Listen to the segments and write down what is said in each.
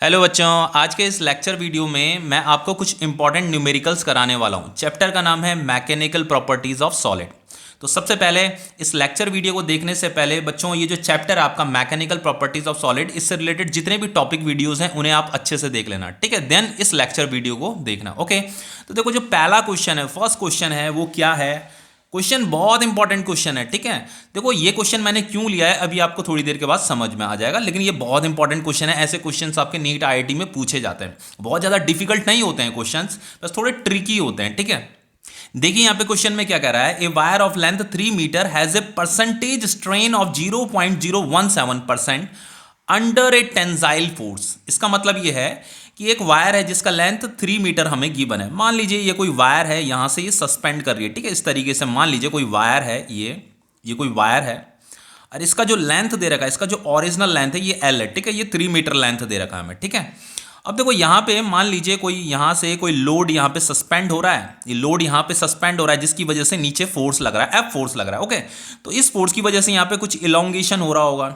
Hello बच्चों, आज के इस लेक्चर वीडियो में मैं आपको कुछ इंपॉर्टेंट न्यूमेरिकल्स कराने वाला हूं। चैप्टर का नाम है मैकेनिकल प्रॉपर्टीज ऑफ सॉलिड। तो सबसे पहले इस लेक्चर वीडियो को देखने से पहले बच्चों, ये जो चैप्टर आपका मैकेनिकल प्रॉपर्टीज ऑफ सॉलिड, इससे रिलेटेड जितने भी टॉपिक वीडियोस हैं उन्हें आप अच्छे से देख लेना, ठीक है। देन इस लेक्चर वीडियो को देखना, ओके। तो देखो, जो पहला क्वेश्चन है, फर्स्ट क्वेश्चन है, वो क्या है। क्वेश्चन बहुत इंपॉर्टेंट क्वेश्चन है, ठीक है। देखो, ये क्वेश्चन मैंने क्यों लिया है अभी आपको थोड़ी देर के बाद समझ में आ जाएगा, लेकिन ये बहुत इंपॉर्टेंट क्वेश्चन है। ऐसे क्वेश्चंस आपके नीट आईआईटी में पूछे जाते हैं। बहुत ज़्यादा डिफिकल्ट नहीं होते हैं क्वेश्चंस, बस थोड़े ट्रिकी होते हैं, ठीक है। देखिए यहाँ पे क्वेश्चन में क्या कह रहा है, a wire of length 3 metre has a percentage strain of 0.017% under a tensile force. इसका मतलब ये है कि एक वायर है जिसका लेंथ 3 मीटर हमें गिवन है। मान लीजिए ये कोई वायर है, यहां से ये सस्पेंड कर रही है, ठीक है। इस तरीके से मान लीजिए कोई वायर है, ये कोई वायर है, और इसका जो लेंथ दे रखा है, इसका जो ओरिजिनल लेंथ है ये एल है, ठीक है। ये 3 मीटर लेंथ दे रखा है हमें, ठीक है। अब देखो यहाँ पे मान लीजिए कोई यहाँ से कोई लोड यहाँ पे सस्पेंड हो रहा है, ये लोड यहाँ पे सस्पेंड हो रहा है, जिसकी वजह से नीचे फोर्स लग रहा है, एफ फोर्स लग रहा है, ओके। तो इस फोर्स की वजह से यहाँ पे कुछ इलोंगेशन हो रहा होगा,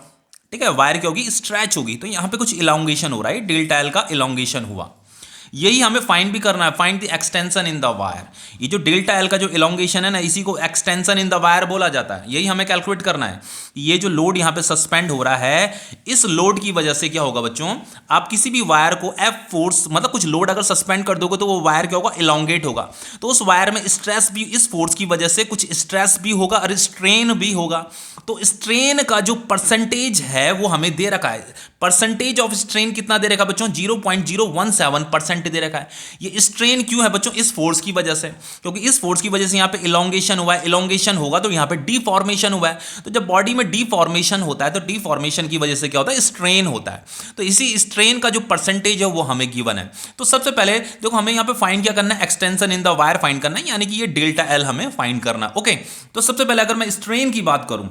ठीक है। वायर क्या होगी, स्ट्रेच होगी, तो यहाँ पे कुछ इलोंगेशन हो रहा है, डेल्टा एल का इलोंगेशन हुआ। यही हमें फाइंड भी करना है, find the extension in the wire. ये जो डेल्टा एल का जो इलोंगेशन है ना, इसी को एक्सटेंशन इन द वायर बोला जाता है। यही हमें कैलकुलेट करना है। ये जो लोड यहाँ पे सस्पेंड हो रहा है, इस लोड की वजह से क्या होगा बच्चों, आप किसी भी वायर को एफ फोर्स, मतलब कुछ लोड अगर सस्पेंड कर दोगे तो वो वायर क्या होगा, इलोंगेट होगा। तो उस वायर में स्ट्रेस भी, इस फोर्स की वजह से कुछ स्ट्रेस भी होगा और स्ट्रेन भी होगा। तो स्ट्रेन का जो परसेंटेज है वो हमें दे रखा है। परसेंटेज ऑफ स्ट्रेन कितना दे रखा है बच्चों, 0.017% दे रखा है। ये स्ट्रेन क्यों है बच्चों, इस फोर्स की वजह से, क्योंकि इस फोर्स की वजह से यहाँ पे इलोंगेशन हुआ है। इलोंगेशन होगा तो यहाँ पे डीफॉर्मेशन हुआ है। तो जब बॉडी में डीफॉर्मेशन होता है तो डीफॉर्मेशन की वजह से क्या होता है, स्ट्रेन होता है। तो इसी स्ट्रेन का जो परसेंटेज है वो हमें गिवन है। तो सबसे पहले देखो, हमें यहाँ पे फाइंड क्या करना है, extension in the wire find करना है, यानी कि ये डेल्टा एल हमें फाइंड करना है, ओके। तो सबसे पहले अगर मैं स्ट्रेन की बात करूं,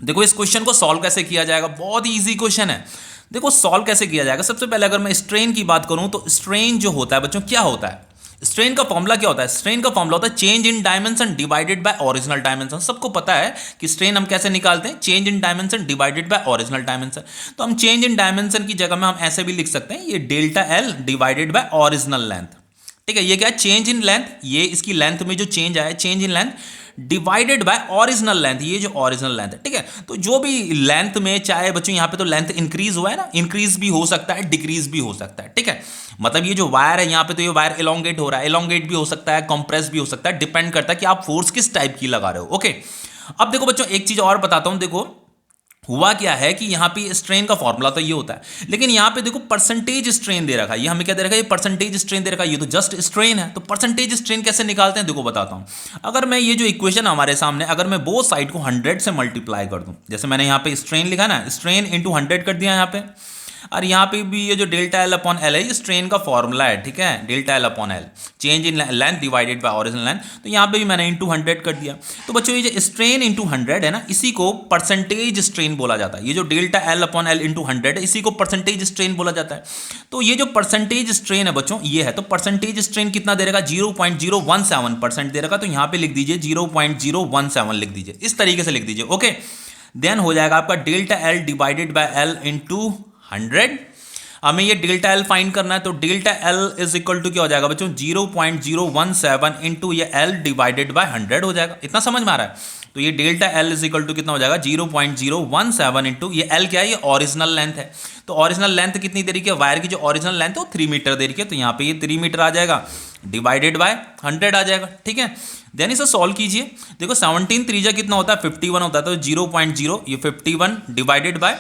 देखो इस क्वेश्चन को सॉल्व कैसे किया जाएगा, बहुत ही इजी क्वेश्चन है। देखो सॉल्व कैसे किया जाएगा, सबसे पहले अगर मैं स्ट्रेन की बात करूं तो स्ट्रेन जो होता है बच्चों, क्या होता है, स्ट्रेन का फॉर्मूला क्या होता है, स्ट्रेन का फॉर्मूला होता है change in dimension divided by original dimension. सबको पता है कि स्ट्रेन हम कैसे निकालते हैं, change in dimension divided by original dimension. तो हम चेंज इन डायमेंशन की जगह में हम ऐसे भी लिख सकते हैं, ये delta L divided bye original length, ठीक है। ये क्या है, चेंज इन लेंथ, ये इसकी लेंथ में जो चेंज आया, change in length divided by original length, ये जो ओरिजिनल लेंथ है, ठीक है। तो जो भी लेंथ में, चाहे बच्चों यहाँ पे तो लेंथ इंक्रीज हुआ है ना, इंक्रीज भी हो सकता है, डिक्रीज भी हो सकता है, ठीक है। मतलब ये जो वायर है यहाँ पे, तो ये वायर इलोंगेट हो रहा है, इलोंगेट भी हो सकता है, कंप्रेस भी हो सकता है, डिपेंड करता है कि आप फोर्स किस टाइप की लगा रहे हो, ओके। अब देखो बच्चों, एक चीज और बताता हूं। देखो हुआ क्या है कि यहाँ पे स्ट्रेन का फॉर्मूला तो ये होता है, लेकिन यहाँ पे देखो परसेंटेज स्ट्रेन दे रखा है। ये हमें क्या दे रखा है, ये परसेंटेज स्ट्रेन दे रखा है, ये तो जस्ट स्ट्रेन है। तो परसेंटेज स्ट्रेन कैसे निकालते हैं, देखो बताता हूँ। अगर मैं ये जो इक्वेशन हमारे सामने, अगर मैं बोथ साइड को 100 से मल्टीप्लाई कर दूँ, जैसे मैंने यहाँ पे स्ट्रेन लिखा ना, स्ट्रेन इंटू 100 कर दिया यहाँ पे, और यहाँ पे भी ये जो डेल्टा एल अपॉन एल है, ये स्ट्रेन का फॉर्मूला है, ठीक है। Delta L upon L, change in length divided by original length. तो यहाँ पे भी मैंने इंटू 100 कर दिया। तो बच्चों ये जो स्ट्रेन इंटू 100 है ना, इसी को परसेंटेज स्ट्रेन बोला जाता है। ये जो delta L upon L into 100 है, इसी को परसेंटेज स्ट्रेन बोला जाता है। तो ये जो परसेंटेज स्ट्रेन है बच्चों, ये है। तो परसेंटेज स्ट्रेन कितना दे रखा, 0.017% दे रखा। तो यहाँ पे लिख दीजिए 0.017 लिख दीजिए, इस तरीके से लिख दीजिए, ओके। देन हो जाएगा आपका delta L divided by L into 100। हमें ये डेल्टा एल फाइंड करना है, तो delta L is equal to क्या हो जाएगा बच्चों, 0.017 इंटू ये एल डिवाइडेड बाय 100 हो जाएगा। इतना समझ में आ रहा है। तो ये delta L is equal to कितना हो जाएगा, 0.017 इंटू ये एल क्या है, ये ओरिजिनल लेंथ है। तो ओरिजिनल लेंथ कितनी दे रखी है, वायर की जो ओरिजिनल लेंथ है वो 3 मीटर दे रखी है। तो यहाँ पे ये 3 मीटर आ जाएगा, डिवाइडेड बाय 100 आ जाएगा, ठीक है। देन इसे सॉल्व कीजिए। देखो 17 त्रिज्या कितना होता है, 51 होता है। तो 0.0 ये 51 डिवाइडेड बाय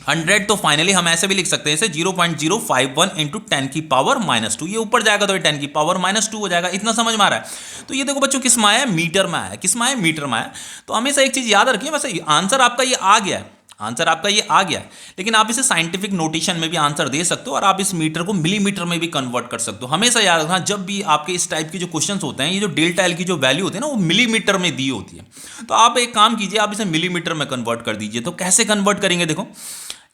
100। तो फाइनली हम ऐसे भी लिख सकते हैं इसे 0.051 इंटू 10 की पावर -2। ये ऊपर जाएगा तो ये 10 की पावर -2 हो जाएगा। इतना समझ में आ रहा है। तो ये देखो बच्चों, किस में आया, मीटर में आया। किस में आया, मीटर में आया। तो हमेशा एक चीज याद रखिए, वैसे आंसर आपका ये आ गया है, आंसर आपका ये आ गया है, लेकिन आप इसे साइंटिफिक नोटेशन में भी आंसर दे सकते हो, और आप इस मीटर को मिलीमीटर में भी कन्वर्ट कर सकते हो। हमेशा याद रखना, जब भी आपके इस टाइप के जो क्वेश्चंस होते हैं, ये जो डेल्टा एल की जो वैल्यू होती है ना, वो मिलीमीटर में दी होती है। तो आप एक काम कीजिए, आप इसे मिलीमीटर में कन्वर्ट कर दीजिए। तो कैसे कन्वर्ट करेंगे, देखो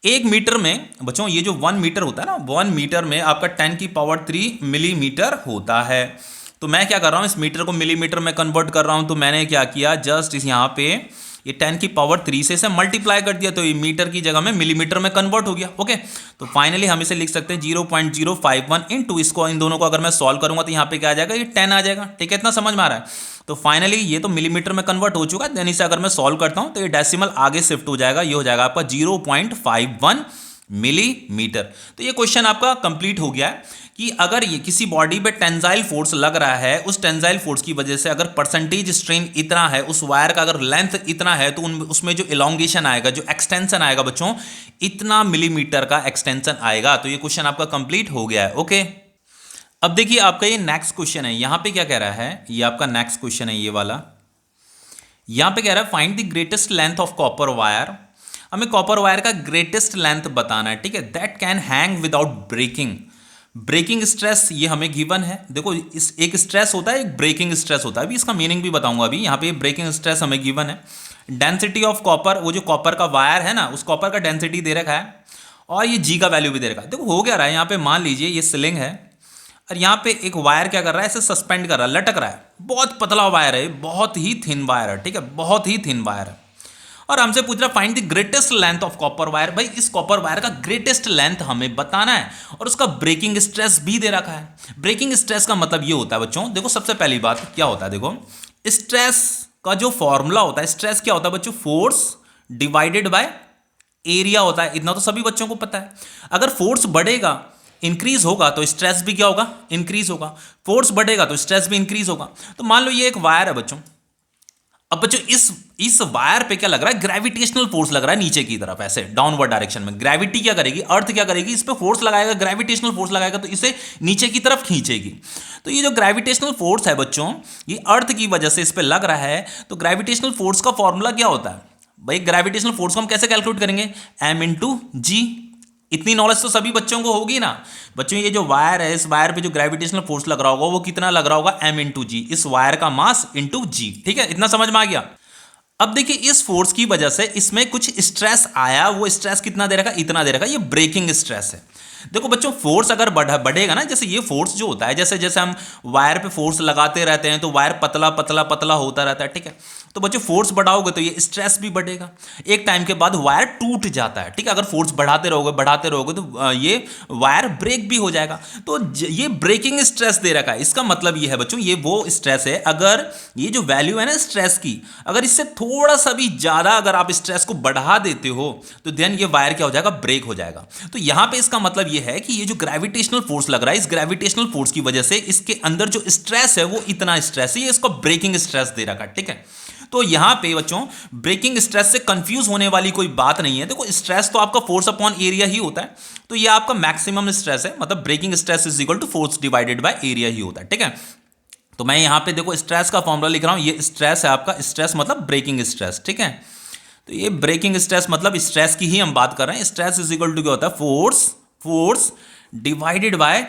1 मीटर में बच्चों, ये जो 1 मीटर होता है ना, 1 मीटर में आपका 10 की पावर 3 मिलीमीटर होता है। तो मैं क्या कर रहा हूँ, इस मीटर को मिलीमीटर में कन्वर्ट कर रहा हूँ। तो मैंने क्या किया, जस्ट इस यहाँ पे ये 10 की पावर 3 से इसे मल्टीप्लाई कर दिया तो ये मीटर की जगह में मिलीमीटर में कन्वर्ट हो गया। ओके, तो फाइनली हम इसे लिख सकते हैं 0.051 इंटू इसको, इन दोनों को अगर मैं सॉल्व करूंगा तो यहाँ पे क्या आ जाएगा, ये 10 आ जाएगा। ठीक है, इतना समझ में आ रहा है। तो फाइनली ये तो मिलीमीटर में कन्वर्ट हो चुका है, देन इसे अगर मैं सॉल्व करता हूं तो ये डेसिमल आगे शिफ्ट हो जाएगा, ये हो जाएगा आपका 0.51 मिलीमीटर। तो ये क्वेश्चन आपका कंप्लीट हो गया है कि अगर ये किसी बॉडी पे टेंसाइल फोर्स लग रहा है, उस टेंसाइल फोर्स की वजह से अगर परसेंटेज स्ट्रेन इतना है, उस वायर का अगर लेंथ इतना है, तो उसमें जो इलोंगेशन आएगा, जो एक्सटेंशन आएगा बच्चों, इतना मिलीमीटर का एक्सटेंशन आएगा। तो ये क्वेश्चन आपका कंप्लीट हो गया है। ओके, अब देखिए आपका ये नेक्स्ट क्वेश्चन है, यहां पे क्या कह रहा है, ये आपका नेक्स्ट क्वेश्चन है ये वाला। यहां पे कह रहा है find the greatest length of copper wire. हमें कॉपर वायर का ग्रेटेस्ट लेंथ बताना है। ठीक है, that can hang without breaking. Breaking stress ये हमें गिवन है। देखो, इस एक स्ट्रेस होता है, एक ब्रेकिंग स्ट्रेस होता है। अभी इसका मीनिंग भी बताऊंगा। अभी यहाँ पे ब्रेकिंग स्ट्रेस हमें गिवन है। डेंसिटी ऑफ कॉपर, वो जो कॉपर का वायर है ना, उस कॉपर का डेंसिटी दे रखा है, और ये जी का वैल्यू भी दे रखा है। देखो हो क्या रहा है, यहाँ पे मान लीजिए ये सिलिंग है, और यहाँ पे एक वायर क्या कर रहा है, इसे सस्पेंड कर रहा है, लटक रहा है। बहुत पतला वायर है, बहुत ही थिन वायर है। ठीक है, बहुत ही थिन वायर है, और हमसे पूछ रहा find the greatest length of copper wire. भाई इस कॉपर वायर का ग्रेटेस्ट लेंथ हमें बताना है, और उसका ब्रेकिंग स्ट्रेस भी दे रखा है। ब्रेकिंग स्ट्रेस का मतलब ये होता है बच्चों, देखो सबसे पहली बात क्या होता है, देखो स्ट्रेस का जो फॉर्मूला होता है, स्ट्रेस क्या होता है बच्चों, फोर्स डिवाइडेड बाय एरिया होता है। इतना तो सभी बच्चों को पता है। अगर फोर्स बढ़ेगा, इंक्रीज होगा, तो स्ट्रेस भी क्या होगा, इंक्रीज होगा। फोर्स बढ़ेगा तो स्ट्रेस भी इंक्रीज होगा। तो मान लो ये एक वायर है बच्चों, अब बच्चों इस वायर पे क्या लग रहा है, ग्रेविटेशनल फोर्स लग रहा है नीचे की तरफ, ऐसे डाउनवर्ड डायरेक्शन में। ग्रेविटी क्या करेगी, अर्थ क्या करेगी, इस पे फोर्स लगाएगा, ग्रेविटेशनल फोर्स लगाएगा, तो इसे नीचे की तरफ खींचेगी। तो ये जो ग्रेविटेशनल फोर्स है बच्चों, ये अर्थ की वजह से इस पे लग रहा है। तो ग्रेविटेशनल फोर्स का फॉर्मूला क्या होता है भाई, ग्रेविटेशनल फोर्स को हम कैसे कैलकुलेट करेंगे, m इंटू जी। इतनी नॉलेज तो सभी बच्चों को होगी ना। बच्चों ये जो वायर है, इस वायर पे जो ग्रेविटेशनल फोर्स लग रहा होगा, वो कितना लग रहा होगा, m इंटू जी, इस वायर का मास इंटू जी। ठीक है, इतना समझ में आ गया। अब देखिए इस फोर्स की वजह से इसमें कुछ स्ट्रेस आया, वो स्ट्रेस कितना दे रखा, इतना दे रखा, ये ब्रेकिंग स्ट्रेस है। देखो बच्चों फोर्स अगर बढ़ेगा ना, जैसे ये फोर्स जो होता है, जैसे जैसे हम वायर पे फोर्स लगाते रहते हैं तो वायर पतला पतला पतला होता रहता है। ठीक है, तो बच्चों फोर्स बढ़ाओगे तो ये स्ट्रेस भी बढ़ेगा। एक टाइम के बाद वायर टूट जाता है। ठीक है, अगर फोर्स बढ़ाते रहोगे तो ये वायर ब्रेक भी हो जाएगा। तो ये ब्रेकिंग स्ट्रेस दे रखा है। इसका मतलब ये है बच्चों, ये वो स्ट्रेस है, अगर ये जो वैल्यू है ना स्ट्रेस की, अगर इससे थोड़ा सा भी ज्यादा अगर आप स्ट्रेस को बढ़ा देते हो तो देन ये वायर क्या हो जाएगा, ब्रेक हो जाएगा। तो यहां पे इसका मतलब ये है कि ये जो ग्रेविटेशनल फोर्स लग रहा है, इस ग्रेविटेशनल फोर्स की वजह से इसके अंदर जो स्ट्रेस है वो इतना स्ट्रेस है, ये इसको ब्रेकिंग स्ट्रेस दे रखा है। ठीक है, तो यहां पे बच्चों ब्रेकिंग स्ट्रेस से कंफ्यूज होने वाली कोई बात नहीं है। देखो स्ट्रेस तो आपका फोर्स अपॉन एरिया ही होता है, तो ये आपका मैक्सिमम स्ट्रेस है, मतलब breaking stress is equal to force divided by area ही होता है। ठीक है, तो मैं यहां पे देखो स्ट्रेस का फॉर्मूला लिख रहा हूं, ये स्ट्रेस है आपका, स्ट्रेस मतलब ब्रेकिंग स्ट्रेस। ठीक है, तो ये ब्रेकिंग स्ट्रेस मतलब स्ट्रेस की ही हम बात कर रहे हैं। स्ट्रेस इज इक्वल टू क्या होता है, force divided by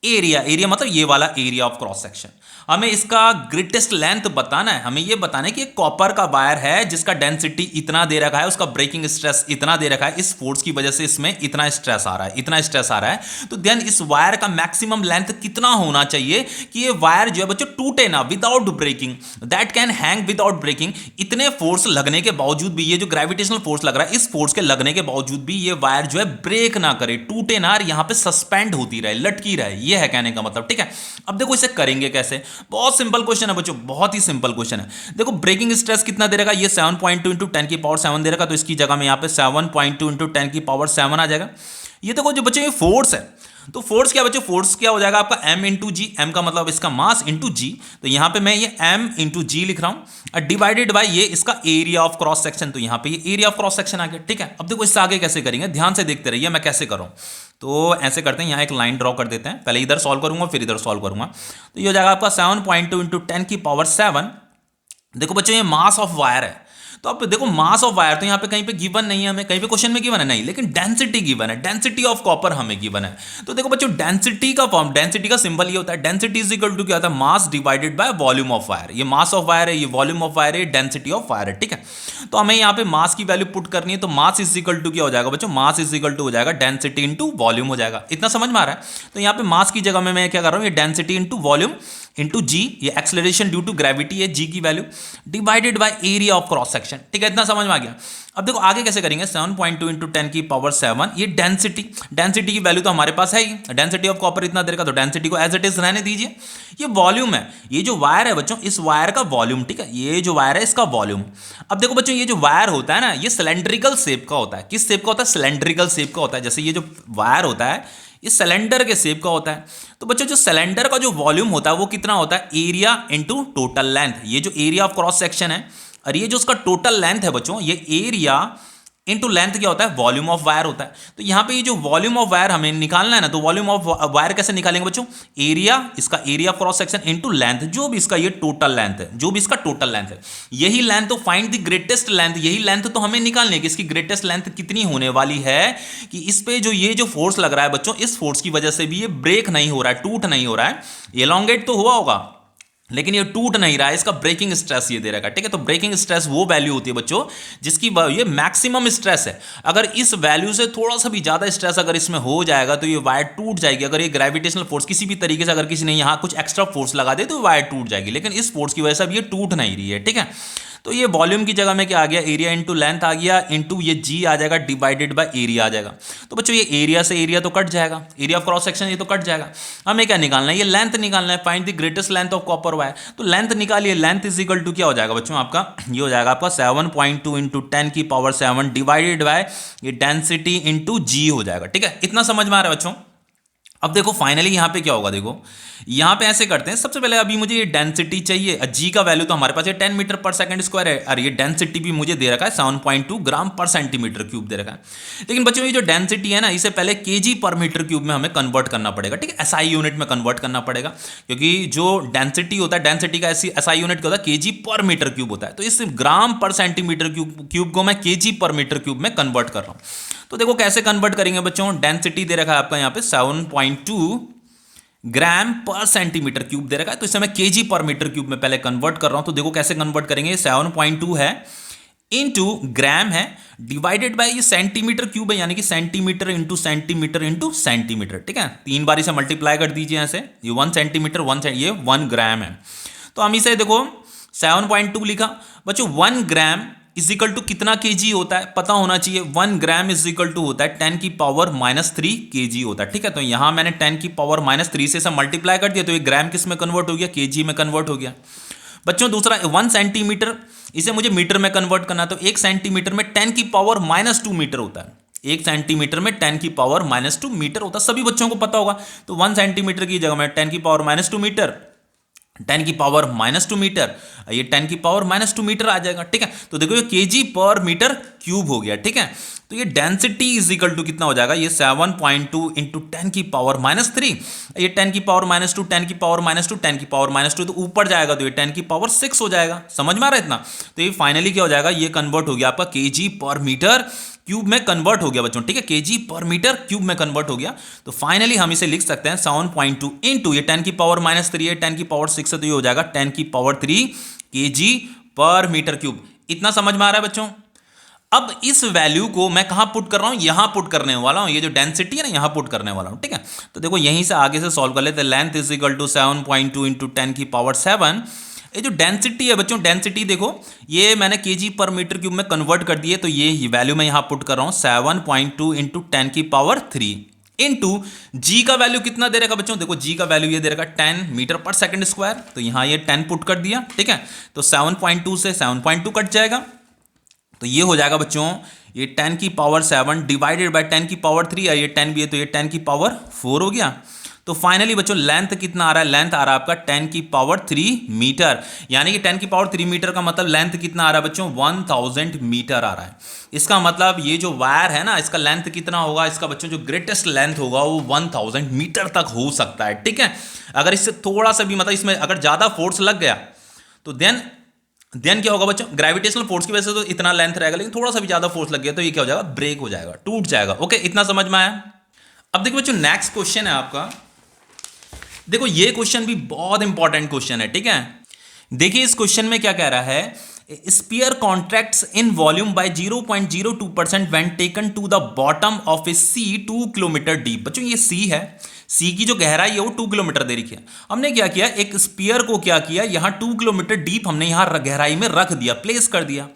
area. Area मतलब ये वाला एरिया ऑफ क्रॉस सेक्शन। हमें इसका ग्रेटेस्ट लेंथ बताना है, हमें ये बताना है कि एक कॉपर का वायर है जिसका डेंसिटी इतना दे रखा है, उसका ब्रेकिंग स्ट्रेस इतना दे रखा है, इस फोर्स की वजह से इसमें इतना स्ट्रेस आ रहा है, इतना स्ट्रेस आ रहा है। तो देन इस वायर का मैक्सिमम लेंथ कितना होना चाहिए कि ये वायर जो है बच्चों टूटे ना, without breaking, that can hang without breaking. इतने फोर्स लगने के बावजूद भी, ये जो ग्रेविटेशनल फोर्स लग रहा है, इस फोर्स के लगने के बावजूद भी ये वायर जो है ब्रेक ना करे, टूटे ना, यहां पे सस्पेंड होती रहे, लटकी रहे, ये है कहने का मतलब। ठीक है, अब देखो इसे करेंगे कैसे, बहुत सिंपल क्वेश्चन है बच्चों, बहुत ही सिंपल क्वेश्चन है। देखो ब्रेकिंग स्ट्रेस कितना दे रखा, ये 7.2 इंटू 10 की पावर 7 दे रखा, तो इसकी जगह में यहाँ पे 7.2 इंटू 10 की पावर 7 आ जाएगा। ये देखो जो बच्चों ये फोर्स है, तो फोर्स क्या बच्चों, फोर्स क्या हो जाएगा आपका m इंटू जी। m का मतलब इसका मास इंटू जी, तो यहां पे मैं ये m इंटू जी लिख रहा हूं, और डिवाइडेड बाय ये इसका एरिया ऑफ क्रॉस सेक्शन, तो यहां पे ये एरिया ऑफ क्रॉस सेक्शन आ गया। ठीक है, अब देखो इससे आगे कैसे करेंगे, ध्यान से देखते रहिए मैं कैसे कर रहा हूं। तो ऐसे करते हैं, यहाँ एक लाइन ड्रॉ कर देते हैं, पहले इधर सॉल्व करूंगा फिर इधर सॉल्व करूंगा। तो ये हो जाएगा आपका 7.2 इंटू 10 की पावर 7। देखो बच्चों ये मास ऑफ वायर है, तो अब देखो मास ऑफ वायर तो यहाँ पे कहीं पे गिवन नहीं है, हमें कहीं पे क्वेश्चन में गिवन है नहीं, लेकिन डेंसिटी गिवन है, डेंसिटी ऑफ कॉपर हमें गिवन है। तो देखो बच्चों डेंसिटी का फॉर्म, डेंसिटी का सिंबल ये होता है, डेंसिटी इज इक्वल टू क्या होता है, mass divided by volume of wire. ये मास ऑफ वायर है, ये वॉल्यूम ऑफ वायर है, डेंसिटी ऑफ वायर है। ठीक है, तो हमें यहाँ पे मास की वैल्यू पुट करनी है, तो मास इज इक्वल टू क्या हो जाएगा बच्चों, मास इज इक्वल टू हो जाएगा डेंसिटी इंटू वॉल्यूम हो जाएगा। इतना समझ में आ रहा है। तो यहाँ पे मास की जगह में मैं क्या कर रहा हूँ, ये डेंसिटी इंटू वॉल्यूम इंटू जी, ये एक्सेलरेशन ड्यू टू ग्रेविटी है, जी की value, divided by area of cross section. ठीक है, इतना समझ में आ गया। अब देखो आगे कैसे करेंगे, 7.2 इंटू 10 की पावर 7, ये डेंसिटी की वैल्यू तो हमारे पास है ही, डेंसिटी ऑफ कॉपर इतना देर का, तो डेंसिटी को एज इट इज रहने दीजिए। ये वॉल्यूम है, ये जो वायर है बच्चों, इस वायर का वॉल्यूम, ठीक है, ये जो वायर है इसका वॉल्यूम। अब देखो बच्चों, ये जो वायर होता है ना, ये सिलेंड्रिकल शेप का होता है। किस शेप का होता है? सिलेंड्रिकल शेप का होता है। जैसे ये जो वायर होता है ये सिलेंडर के शेप का होता है। तो बच्चों जो सिलेंडर का जो वॉल्यूम होता है वो कितना होता है? Area into total length. ये जो एरिया ऑफ क्रॉस सेक्शन है और ये जो उसका टोटल लेंथ है बच्चों, ये एरिया इनटू लेंथ क्या होता है? वॉल्यूम ऑफ वायर होता है। तो यहां पे ये जो वॉल्यूम ऑफ वायर हमें निकालना है ना, तो वॉल्यूम ऑफ वायर कैसे निकालेंगे बच्चों? एरिया, इसका area of cross section into length, जो भी इसका ये टोटल लेंथ है, जो भी इसका टोटल लेंथ है, यही लेंथ। तो फाइंड द ग्रेटेस्ट लेंथ, यही लेंथ तो हमें निकालनी है कि इसकी ग्रेटेस्ट लेंथ कितनी होने वाली है, कि इस पे जो ये जो फोर्स लग रहा है बच्चों, इस फोर्स की वजह से भी ये ब्रेक नहीं हो रहा है, टूट नहीं हो रहा है, एलोंगेट तो हुआ होगा लेकिन ये टूट नहीं रहा है, इसका ब्रेकिंग स्ट्रेस ये दे रखा है। ठीक है, तो ब्रेकिंग स्ट्रेस वो वैल्यू होती है बच्चों जिसकी ये मैक्सिमम स्ट्रेस है। अगर इस वैल्यू से थोड़ा सा भी ज्यादा स्ट्रेस अगर इसमें हो जाएगा तो ये वायर टूट जाएगी। अगर ये ग्रेविटेशनल फोर्स किसी भी तरीके से अगर किसी ने यहाँ कुछ एक्स्ट्रा फोर्स लगा दे तो वायर टूट जाएगी, लेकिन इस फोर्स की वजह से अब ये टूट नहीं रही है। ठीक है, तो ये वॉल्यूम की जगह में क्या आ गया? एरिया इंटू लेंथ आ गया, इंटू ये जी आ जाएगा, डिवाइडेड बाय एरिया आ जाएगा। तो बच्चों ये एरिया से एरिया तो कट जाएगा, एरिया ऑफ क्रॉस सेक्शन ये तो कट जाएगा। हमें क्या निकालना है? ये लेंथ निकालना है, find the greatest length of copper wire. तो लेंथ निकालिए, लेंथ इज इक्वल टू क्या हो जाएगा बच्चों आपका? ये हो जाएगा आपका 7.2 इंटू 10 की पावर 7 डिवाइडेड बाय ये डेंसिटी इंटू जी हो जाएगा। ठीक है, इतना समझ में आ रहा है बच्चों? अब देखो फाइनली यहां पे क्या होगा, देखो यहां पे ऐसे करते हैं। सबसे पहले अभी मुझे ये डेंसिटी चाहिए, जी का वैल्यू तो हमारे पास ये 10 मीटर पर सेकंड स्क्वायर है, और ये डेंसिटी भी मुझे दे रखा है 7.2 ग्राम पर सेंटीमीटर क्यूब दे रखा है। लेकिन बच्चों ये जो डेंसिटी है ना, इसे पहले केजी पर मीटर क्यूब में हमें कन्वर्ट करना पड़ेगा। ठीक है, एसआई यूनिट में कन्वर्ट करना पड़ेगा, क्योंकि जो डेंसिटी होता है, डेंसिटी का एसआई यूनिट क्या होता है? केजी पर मीटर क्यूब होता है। तो इस ग्राम पर सेंटीमीटर क्यूब को मैं केजी पर मीटर क्यूब में कन्वर्ट कर रहा हूं। तो देखो कैसे कन्वर्ट करेंगे बच्चों? डेंसिटी दे रखा है आपका यहाँ पे 7.2 ग्राम पर सेंटीमीटर क्यूब दे रखा है, तो इसे मैं केजी पर मीटर क्यूब में पहले कन्वर्ट कर रहा हूं। तो देखो कैसे कन्वर्ट करेंगे, 7.2 है इंटू ग्राम है डिवाइडेड बाय ये सेंटीमीटर क्यूब है, यानी कि centimetre into centimetre into centimetre. ठीक है, 3 बार इसे मल्टीप्लाई कर दीजिए यहाँ से, ये 1 सेंटीमीटर ये 1 ग्राम है। तो हम इसे देखो 7.2 लिखा बच्चों। 1 ग्राम इज इक्वल टू कितना केजी होता है पता होना चाहिए। 1 ग्राम इज इक्वल टू होता है 10 की पावर -3 केजी होता है। ठीक है, तो यहां मैंने 10 की पावर -3 से मल्टीप्लाई कर दिया, तो ये ग्राम किस में कन्वर्ट हो गया? केजी में कन्वर्ट हो गया। बच्चों दूसरा 1 सेंटीमीटर, इसे मुझे मीटर में कन्वर्ट करना, तो 1 सेंटीमीटर में 10 की पावर -2 मीटर होता है। 1 सेंटीमीटर में 10 की पावर -2 मीटर होता है, सभी बच्चों को पता होगा। तो 1 सेंटीमीटर की जगह में 10 की पावर -2 मीटर, 10 की पावर -2 मीटर, ये 10 की पावर -2 मीटर आ जाएगा। ठीक है, तो देखो ये केजी पर मीटर क्यूब हो गया। ठीक है, तो ये डेंसिटी इज इक्वल टू कितना हो जाएगा? ये 7.2 इंटू 10 की पावर -3, ये 10 की पावर -2, 10 की पावर -2, 10 की पावर -2, तो ऊपर जाएगा तो ये 10 की पावर 6 हो जाएगा। समझ में आ रहा है इतना? तो ये फाइनली क्या हो जाएगा? ये कन्वर्ट हो गया आपका केजी पर मीटर क्यूब में कन्वर्ट हो गया बच्चों। ठीक है, केजी पर मीटर क्यूब में कन्वर्ट हो गया। तो फाइनली हम इसे लिख सकते हैं 7.2 इंटू ये 10 की पावर -3 है, 10 की पावर 6 है, तो ये हो जाएगा 10 की power 3 KG per metre cube. इतना समझ में आ रहा है बच्चों? अब इस वैल्यू को मैं कहां पुट कर रहा हूं? यहां पुट करने वाला हूं, ये जो डेंसिटी है ना यहां पुट करने वाला हूं। ठीक है, तो देखो यहीं से आगे से सॉल्व कर लेते हैं। Length is equal to 7.2 into 10 की पावर 7। ये जो डेंसिटी है बच्चों, डेंसिटी देखो ये मैंने केजी पर मीटर क्यूब में कन्वर्ट कर दिए, तो ये वैल्यू मैं यहां पुट कर रहा हूं 7.2 इंटू 10 की पावर 3 इंटू जी का वैल्यू कितना दे रखा बच्चों? देखो जी का वैल्यू ये दे रखा 10 मीटर पर सेकंड स्क्वायर, तो यहां ये 10 पुट कर दिया। ठीक है, तो 7.2 से 7.2 कट जाएगा, तो ये हो जाएगा बच्चों ये 10 की पावर 7 डिवाइडेड बाय 10 की पावर 3 है, ये 10 भी है तो ये 10 की पावर 4 हो गया। तो फाइनली बच्चों लेंथ कितना आ रहा है? लेंथ आ रहा है आपका 10 की पावर 3 मीटर, यानी कि 10 की पावर 3 मीटर का मतलब लेंथ कितना आ रहा है बच्चों? 1000 मीटर आ रहा है। इसका मतलब ये जो वायर है ना, इसका लेंथ कितना होगा? इसका बच्चों जो ग्रेटेस्ट लेंथ होगा वो 1000 मीटर तक हो सकता है। ठीक है, अगर इससे थोड़ा सा भी मतलब इसमें अगर ज्यादा फोर्स लग गया तो देन क्या होगा बच्चों? ग्रेविटेशनल फोर्स की वजह से तो इतना लेंथ रहेगा, लेकिन थोड़ा सा भी ज्यादा फोर्स लग गया तो ये क्या हो जाएगा? ब्रेक हो जाएगा, टूट जाएगा। ओके, इतना समझ में आया? अब देखो बच्चों नेक्स्ट क्वेश्चन है आपका। देखो ये क्वेश्चन भी बहुत इंपॉर्टेंट क्वेश्चन है। ठीक है, देखिए इस क्वेश्चन में क्या कह रहा है? Sphere contracts in volume by 0.02% when taken to the bottom of a sea 2 kilometre deep. बच्चों ये सी है, सी की जो गहराई है वो 2 किलोमीटर दे रखी है। हमने क्या किया, एक स्पीयर को क्या किया, यहां 2 किलोमीटर डीप हमने यहां गहराई में रख दिया, प्लेस कर दिया।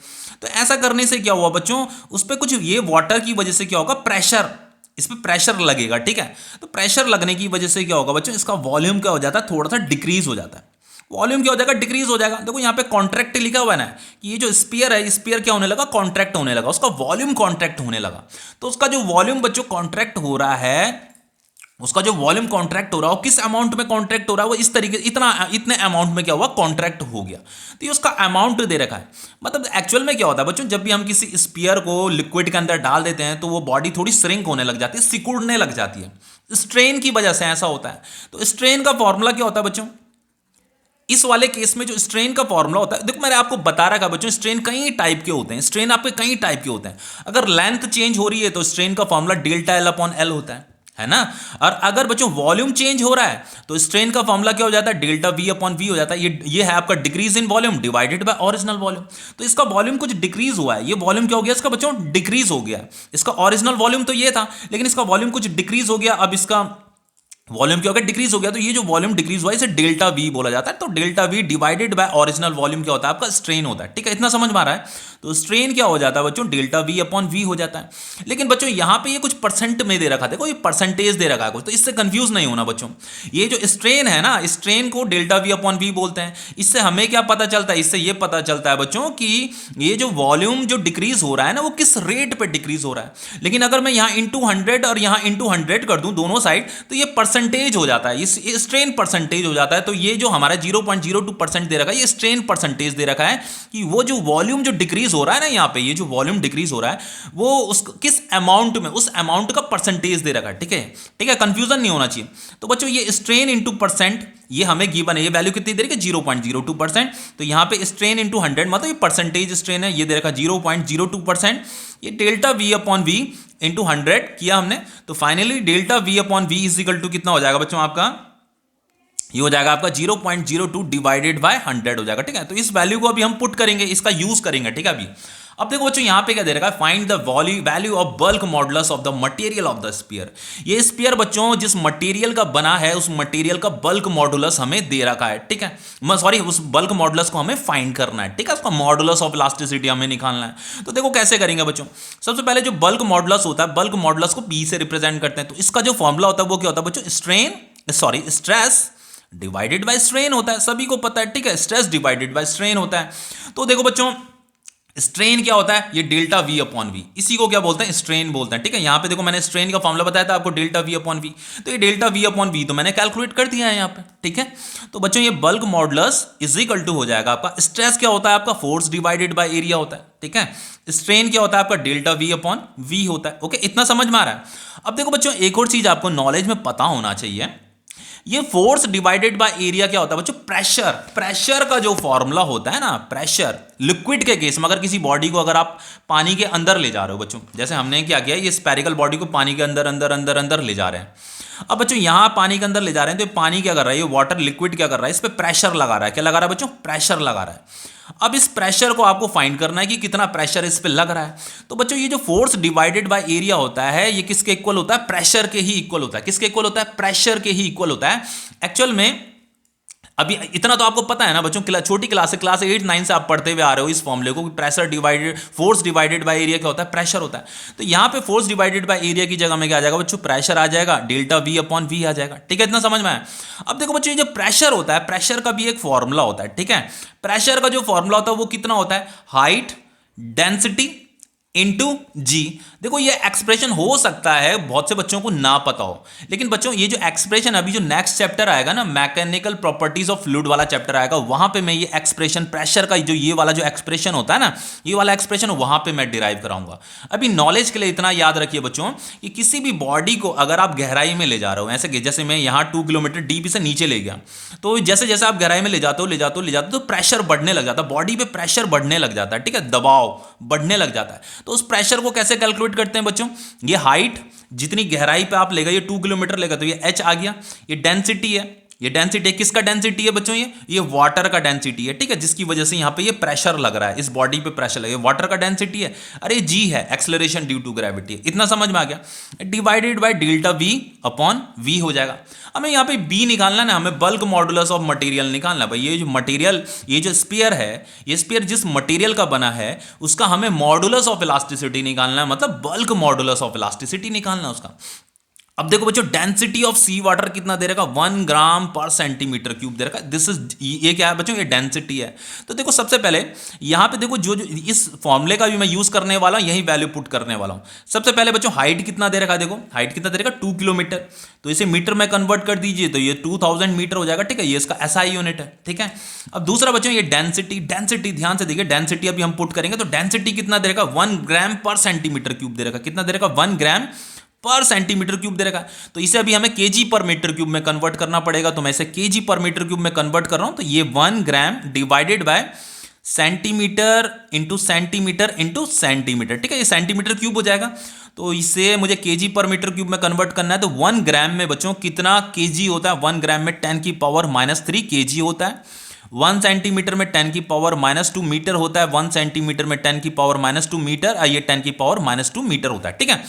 तो ऐसा करने से क्या हुआ बच्चों, उस पर कुछ ये वाटर की वजह से क्या होगा, प्रेशर, इस पर प्रेशर लगेगा, ठीक है। तो प्रेशर लगने की वजह से क्या होगा बच्चों, इसका वॉल्यूम क्या हो जाता है, थोड़ा सा डिक्रीज हो जाता है। वॉल्यूम क्या हो जाएगा, डिक्रीज हो जाएगा। देखो यहाँ पे कॉन्ट्रैक्ट लिखा हुआ है ना, कि ये जो स्पीयर है, स्पीयर क्या होने लगा, कॉन्ट्रैक्ट होने लगा, उसका वॉल्यूम कॉन्ट्रैक्ट होने लगा। तो उसका जो वॉल्यूम बच्चों कॉन्ट्रैक्ट हो रहा है, उसका जो वॉल्यूम कॉन्ट्रैक्ट हो रहा है, किस अमाउंट में कॉन्ट्रैक्ट हो रहा है, वो इस तरीके इतने अमाउंट में क्या हुआ, कॉन्ट्रैक्ट हो गया। तो ये उसका अमाउंट दे रखा है। मतलब एक्चुअल में क्या होता है बच्चों, जब भी हम किसी स्पीयर को लिक्विड के अंदर डाल देते हैं तो वो बॉडी थोड़ी श्रिंक होने लग जाती है, सिकुड़ने लग जाती है, स्ट्रेन की वजह से ऐसा होता है। तो स्ट्रेन का फॉर्मूला क्या होता है बच्चों, इस वाले केस में जो स्ट्रेन का फॉर्मूला होता है, देखो मैंने आपको बता रखा बच्चों, स्ट्रेन कई टाइप के होते हैं, स्ट्रेन आपके कई टाइप के होते हैं। अगर लेंथ चेंज हो रही है तो स्ट्रेन का formula delta L upon L होता है ना। और अगर बच्चों वॉल्यूम चेंज हो रहा है तो स्ट्रेन का फॉर्मूला क्या हो जाता है, डेल्टा वी अपॉन वी हो जाता है। ये है आपका decrease in volume divided by original volume. तो इसका वॉल्यूम कुछ डिक्रीज हुआ है, ये वॉल्यूम क्या हो गया इसका बच्चों, डिक्रीज हो गया। इसका ओरिजिनल वॉल्यूम तो ये था, लेकिन इसका वॉल्यूम कुछ डिक्रीज हो गया। अब इसका वॉल्यूम क्या हो गया, डिक्रीज हो गया। तो ये जो वॉल्यूम डिक्रीज हुआ इसे डेल्टा वी बोला जाता है। तो delta we divided by original volume क्या होता है, आपका स्ट्रेन होता है, ठीक है। इतना समझ में आ रहा है। तो स्ट्रेन क्या हो जाता है बच्चों, डेल्टा वी अपॉन वी हो जाता है। लेकिन बच्चों यहां पे ये कुछ परसेंट में दे रखा, देखो ये परसेंटेज दे रखा है कुछ, तो इससे कंफ्यूज नहीं होना बच्चों। ये जो स्ट्रेन है ना, स्ट्रेन को डेल्टा वी अपॉन वी बोलते हैं। इससे हमें क्या पता चलता है, इससे ये पता चलता है बच्चों कि ये जो वॉल्यूम जो डिक्रीज हो रहा है ना, वो किस रेट पे डिक्रीज हो रहा है। लेकिन अगर मैं यहां इंटू 100 और यहां इंटू 100 कर दूं दोनों साइड, तो ये परसेंटेज हो जाता है, ये स्ट्रेन परसेंटेज हो जाता है। तो ये जो हमारा 0.02% दे रखा है, ये स्ट्रेन परसेंटेज दे रखा है कि वो जो वॉल्यूम जो डिक्रीज हो रहा है ना, यहाँ पे ये जो वॉल्यूम डिक्रीज हो रहा है वो उस किस अमाउंट में, उस अमाउंट का परसेंटेज दे रखा है, ठीक है। ठीक है, कंफ्यूजन नहीं होना चाहिए। तो बच्चों ये स्ट्रेन इंटू परसेंट, ये हमें गिवन है, ये वैल्यू कितनी दे रखी है, 0.02%। तो यहाँ पे स्ट्रेन इंटू 100 मतलब ये परसेंटेज स्ट्रेन है, ये दे रखा 0.02%। ये delta V upon V into 100 किया हमने। तो finally delta V upon V is equal to कितना हो जाएगा बच्चों आपका, ये हो जाएगा आपका 0.02 डिवाइडेड बाय 100 हो जाएगा, ठीक है। तो इस वैल्यू को अभी हम पुट करेंगे, इसका यूज करेंगे, ठीक है। अभी अब देखो बच्चों यहाँ पे क्या दे रखा है, find the value of bulk modulus of the material of the sphere. ये स्फीयर बच्चों जिस मटेरियल का बना है उस मटेरियल का बल्क मॉडुलस हमें दे रखा है, ठीक है। सॉरी, उस बल्क मॉडुलस को हमें फाइंड करना है, ठीक है। उसका मॉडुलस ऑफ इलास्टिसिटी हमें निकालना है। तो देखो कैसे करेंगे बच्चों, सबसे पहले जो बल्क मॉडुलस होता है, बल्क मॉडुलस को बी से रिप्रेजेंट करते हैं। तो इसका जो फॉर्मूला होता है वो क्या होता है बच्चों, स्ट्रेस डिवाइडेड बाय स्ट्रेन होता है, सभी को पता है, ठीक है। स्ट्रेस डिवाइडेड बाय स्ट्रेन होता है। तो देखो बच्चों स्ट्रेन क्या होता है, ये डेल्टा वी अपॉन वी, इसी को क्या बोलते हैं, स्ट्रेन बोलते हैं, ठीक है। यहां पे देखो मैंने स्ट्रेन का फॉर्मूला बताया था आपको, डेल्टा वी अपॉन वी। तो ये डेल्टा वी अपॉन वी तो मैंने कैलकुलेट कर दिया है यहाँ पे, ठीक है। तो बच्चों ये bulk modulus is equal to हो जाएगा आपका, स्ट्रेस क्या होता है आपका, फोर्स डिवाइडेड बाय एरिया होता है, ठीक है। स्ट्रेन क्या होता है आपका, डेल्टा वी अपॉन वी होता है, ओके। इतना समझ में आ रहा है। अब देखो बच्चों एक और चीज आपको नॉलेज में पता होना चाहिए, ये फोर्स डिवाइडेड बाय एरिया क्या होता है बच्चों, प्रेशर का जो फॉर्मूला होता है ना, प्रेशर लिक्विड के केस में, अगर किसी बॉडी को अगर आप पानी के अंदर ले जा रहे हो बच्चों, जैसे हमने क्या किया, ये स्पेरिकल बॉडी को पानी के अंदर अंदर अंदर अंदर ले जा रहे हैं। अब बच्चों यहां पानी के अंदर ले जा रहे हैं तो पानी क्या कर रहा है, ये वाटर लिक्विड क्या कर रहा है, इस पर प्रेशर लगा रहा है, क्या लगा रहा है बच्चों, प्रेशर लगा रहा है। अब इस प्रेशर को आपको फाइंड करना है कि कितना प्रेशर इस पे लग रहा है। तो बच्चों ये जो फोर्स डिवाइडेड बाय एरिया होता है, ये किसके इक्वल होता है, प्रेशर के ही इक्वल होता है। किसके इक्वल होता है, प्रेशर के ही इक्वल होता है। एक्चुअल में अभी इतना तो आपको पता है ना बच्चों, छोटी क्लास से, क्लास 8 9 से आप पढ़ते हुए आ रहे हो इस फॉर्मूले को, pressure divided, force divided by area क्या होता है, प्रेशर होता है। तो यहाँ पे फोर्स डिवाइडेड बाय एरिया की जगह में क्या आ जाएगा बच्चों, प्रेशर आ जाएगा, डेल्टा वी अपॉन वी आ जाएगा, ठीक है। इतना समझ में आया। अब देखो बच्चों ये जो प्रेशर होता है, प्रेशर का भी एक फॉर्मूला होता है, ठीक है। प्रेशर का जो फॉर्मूला होता है वो कितना होता है, हाइट डेंसिटी इनटू जी। देखो ये एक्सप्रेशन हो सकता है बहुत से बच्चों को ना पता हो, लेकिन बच्चों ये जो एक्सप्रेशन अभी जो नेक्स्ट चैप्टर आएगा ना, मैकेनिकल प्रॉपर्टीज ऑफ फ्लूइड वाला चैप्टर आएगा, वहां पे मैं ये एक्सप्रेशन प्रेशर का जो ये वाला जो एक्सप्रेशन होता है ना, ये वाला एक्सप्रेशन वहां पे मैं डिराइव कराऊंगा। अभी नॉलेज के लिए इतना याद रखिए बच्चों कि किसी भी बॉडी को अगर आप गहराई में ले जा रहे हो, ऐसे जैसे मैं यहाँ 2 किलोमीटर डीप से नीचे ले गया, तो जैसे जैसे आप गहराई में ले जाते हो तो प्रेशर बढ़ने लग जाता है, बॉडी पे प्रेशर बढ़ने लग जाता है, ठीक है, दबाव बढ़ने लग जाता है। तो उस प्रेशर को कैसे कैलकुलेट करते हैं बच्चों, ये हाइट जितनी गहराई पे आप लेगा, ये 2 किलोमीटर लेगा तो ये h आ गया, ये डेंसिटी है, ये डेंसिटी किसका डेंसिटी है बच्चों? ये वाटर का डेंसिटी है, ठीक है, जिसकी वजह से यहां पे ये प्रेशर लग रहा है, इस बॉडी पे प्रेशर लगे, वाटर का डेंसिटी है। अरे जी है, एक्सेलरेशन ड्यू टू ग्रेविटी। इतना समझ में आ गया? Divided by delta V upon V हो जाएगा। हमें यहाँ पे बी निकालना ना, हमें बल्क मॉडुलस ऑफ मटेरियल निकालना। भाई ये जो मटेरियल, ये जो स्फीयर है, ये स्फीयर जिस मटेरियल का बना है उसका हमें मॉडुलस ऑफ इलास्टिसिटी निकालना है, मतलब बल्क मॉडुलस ऑफ इलास्टिसिटी निकालना है उसका। अब देखो बच्चों, डेंसिटी ऑफ सी वाटर कितना दे रखा? 1 ग्राम पर सेंटीमीटर क्यूब दे रखा। दिस इज, ये क्या है बच्चों? ये डेंसिटी है। तो देखो सबसे पहले यहां पे देखो, जो इस फॉर्मूले का भी मैं यूज करने वाला हूं, यही वैल्यू पुट करने वाला हूं। सबसे पहले बच्चों हाइट कितना दे रखा है? देखो हाइट कितना दे रखा? 2 किलोमीटर। तो इसे मीटर में कन्वर्ट कर दीजिए तो ये 2000 मीटर हो जाएगा, ठीक है, ये इसका एसआई यूनिट है, ठीक है। अब दूसरा बच्चों ये डेंसिटी, डेंसिटी ध्यान से देखिए, डेंसिटी अभी हम पुट करेंगे तो डेंसिटी कितना दे रखा? 1 ग्राम पर सेंटीमीटर क्यूब दे रखा। कितना दे रखा? 1 ग्राम पर सेंटीमीटर क्यूब दे रखा है। तो इसे अभी हमें केजी पर मीटर क्यूब में कन्वर्ट करना पड़ेगा, तो मैं इसे केजी पर मीटर क्यूब में कन्वर्ट कर रहा हूं। तो ये 1 gram divided by centimetre into centimetre into centimetre, ठीक है, ये सेंटीमीटर क्यूब हो जाएगा। तो इसे मुझे केजी पर मीटर क्यूब में कन्वर्ट करना है। तो 1 ग्राम में बच्चों कितना केजी होता है? 1 ग्राम में 10 की पावर -3 केजी होता है। 1 सेंटीमीटर में 10 की पावर -2 मीटर होता है। 1 सेंटीमीटर में 10 की पावर -2 मीटर, ये 10 की पावर -2 मीटर होता है, ठीक है।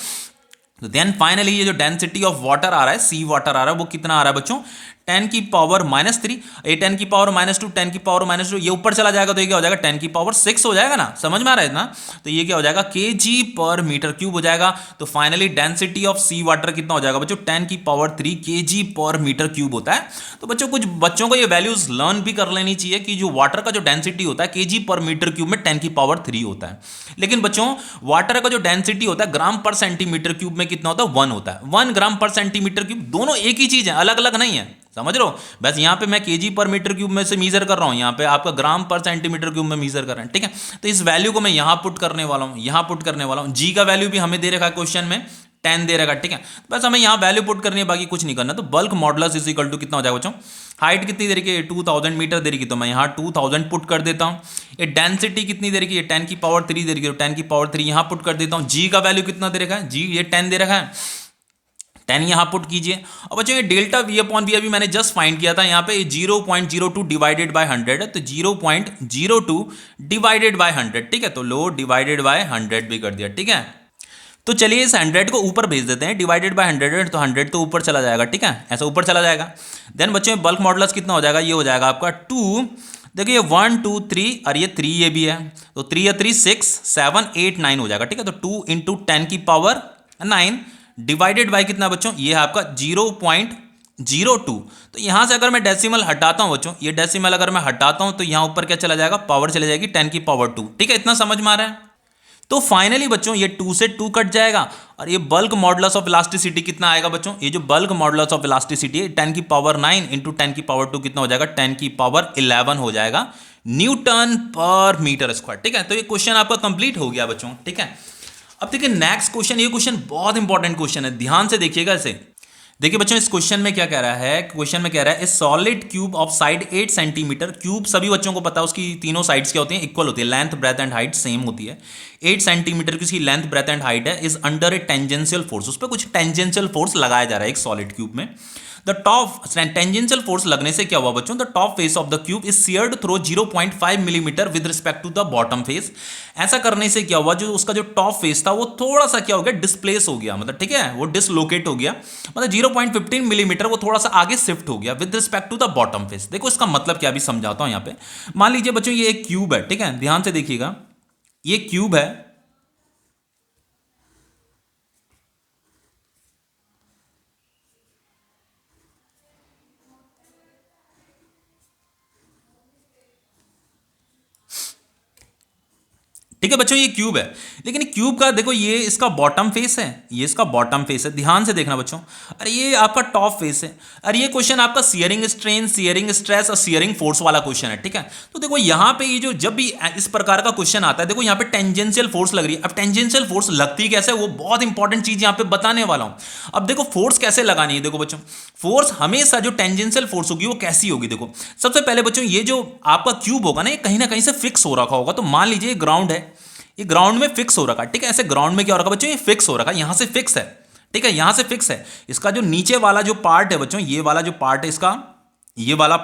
तो देन फाइनली ये जो डेंसिटी ऑफ वाटर आ रहा है, सी वाटर आ रहा है, वो कितना आ रहा है बच्चों? 10 की पावर -3, ये 10 की पावर -2, 10 की पावर -2, ये ऊपर चला जाएगा तो ये क्या हो जाएगा? 10 की पावर 6 हो जाएगा ना, समझ में आ रहा है ना? तो ये क्या हो जाएगा? केजी पर मीटर क्यूब हो जाएगा। तो finally density of sea water कितना हो जाएगा बच्चों? 10 की power 3 KG per metre cube होता है। तो बच्चों कुछ बच्चों को ये वैल्यूज लर्न भी कर लेनी चाहिए कि जो वाटर का जो डेंसिटी होता है केजी पर मीटर क्यूब में 10 की पावर 3 होता है, लेकिन बच्चों वाटर का जो डेंसिटी होता है ग्राम पर सेंटीमीटर क्यूब में कितना होता है? 1 होता है। 1 ग्राम पर सेंटीमीटर क्यूब, दोनों एक ही चीज है, अलग अलग नहीं है, समझ रहे हो? बस यहां पे मैं केजी पर मीटर क्यूब में से मीजर कर रहा हूं, यहां पे आपका ग्राम पर सेंटीमीटर क्यूब में मीजर कर रहे हैं, ठीक है। तो इस वैल्यू को मैं यहां पुट करने वाला हूं, यहां पुट करने वाला हूं। जी का वैल्यू भी हमें दे रखा है क्वेश्चन में, 10 दे रखा, ठीक है। बस हमें यहां वैल्यू पुट करनी है, बाकी कुछ नहीं करना। तो bulk modulus is equal to कितना हो जाएगा बच्चों? हाइट कितनी दे रखी है? 2000 मीटर दे रखी, तो मैं यहां 2000 पुट कर देता हूं। ये डेंसिटी कितनी दे रखी है? 10 की पावर 3 दे रखी है, 10 की पावर 3 यहां पुट कर देता हूं। जी का वैल्यू कितना दे रखा है? जी ये 10 दे रखा है, 10 यहां पुट कीजिए। अब बच्चों ये डेल्टा वी अपॉन वी अभी मैंने जस्ट फाइंड किया था, यहां पे 0.02 डिवाइडेड बाय 100 है, तो 0.02 डिवाइडेड बाय 100, ठीक है। तो लो डिवाइडेड बाय 100 भी कर दिया, ठीक है। तो चलिए इस 100 को ऊपर भेज देते हैं, डिवाइडेड बाय 100, तो 100 तो ऊपर चला जाएगा, ठीक है, ऐसा ऊपर चला जाएगा। देन बच्चों बल्क मॉडुलस कितना हो जाएगा? ये हो जाएगा आपका 2, देखिए 1 2 3 और ये 3 ये भी है, तो 3 या 3 6 7 8 9 हो जाएगा, ठीक है। तो 2 इंटू 10 की पावर 9 डिवाइडेड बाय कितना बच्चों? ये है आपका 0.02। तो यहां से अगर मैं डेसिमल हटाता हूं बच्चों, ये डेसिमल अगर मैं हटाता हूं तो यहां ऊपर क्या चला जाएगा? पावर चली जाएगी 10 की पावर 2, ठीक है। इतना समझ में आ रहा है? तो फाइनली बच्चों ये 2 से 2 कट जाएगा, और ये बल्क मॉडुलस ऑफ इलास्टिसिटी कितना आएगा बच्चों? ये जो बल्क मॉडुलस ऑफ इलास्टिसिटी है 10 की पावर 9 इंटू 10 की पावर 2 कितना हो जाएगा? 10 की पावर 11 हो जाएगा न्यूटन पर मीटर स्क्वायर, ठीक है। तो ये क्वेश्चन आपका कंप्लीट हो गया बच्चों, ठीक है। अब देखिए नेक्स्ट क्वेश्चन, ये क्वेश्चन बहुत इंपॉर्टेंट क्वेश्चन है, ध्यान से देखिएगा इसे। देखिए बच्चों इस क्वेश्चन में क्या कह रहा है? क्वेश्चन में कह रहा है ए solid cube of side 8 centimetre, cube सभी बच्चों को पता है उसकी तीनों साइड्स क्या होती हैं? इक्वल होती है, length breadth and height same होती है। 8 सेंटीमीटर की उसकी लेंथ ब्रेथ एंड हाइट है, is under A tangential force, उस पर कुछ टेंजेंशियल फोर्स लगाया जा रहा है एक सॉलिड क्यूब में। द टॉप टेंजेंशियल फोर्स लगने से क्या हुआ बच्चों? The top face of the cube is sheared through 0.5 millimetre with respect to the bottom face. ऐसा करने से क्या हुआ? जो उसका जो टॉप फेस था वो थोड़ा सा क्या हो गया? डिस्प्लेस हो गया, मतलब ठीक है, वो डिसलोकेट हो गया, मतलब 0.15 मिलीमीटर वो थोड़ा सा आगे शिफ्ट हो गया with respect to the bottom face. देखो इसका मतलब क्या, भी समझाता हूं यहां पे। मान लीजिए बच्चों ये एक क्यूब है, ठीक है, ध्यान से देखिएगा, ये क्यूब है, ठीक है बच्चों, ये क्यूब है, लेकिन क्यूब का देखो ये इसका बॉटम फेस है, ये इसका बॉटम फेस है, ध्यान से देखना बच्चों। अरे ये आपका टॉप फेस है। अरे ये क्वेश्चन आपका सियरिंग स्ट्रेन, सियरिंग स्ट्रेस और सियरिंग फोर्स वाला क्वेश्चन है, ठीक है। तो देखो यहां पे ये जो जब भी इस प्रकार का क्वेश्चन आता है, देखो यहां पे टेंजेंशियल फोर्स लग रही है। अब टेंजेंशियल फोर्स लगती कैसे, वो बहुत इंपॉर्टेंट चीज यहां पे बताने वाला हूं। अब देखो फोर्स कैसे लगानी है, देखो बच्चों फोर्स हमेशा जो टेंजेंशियल फोर्स होगी वो कैसी होगी? देखो सबसे पहले बच्चों ये जो आपका क्यूब होगा ना, ये कहीं ना कहीं से फिक्स हो रखा होगा। तो मान लीजिए ग्राउंड है, ये ग्राउंड में फिक्स हो रखा है, ठीक है। ऐसे ग्राउंड में क्या हो रखा है बच्चों? ये फिक्स हो रखा है, यहां से फिक्स है, ठीक है, यहां से फिक्स है। इसका जो नीचे वाला जो पार्ट है बच्चों, ये वाला जो पार्ट है इसका, ये वाला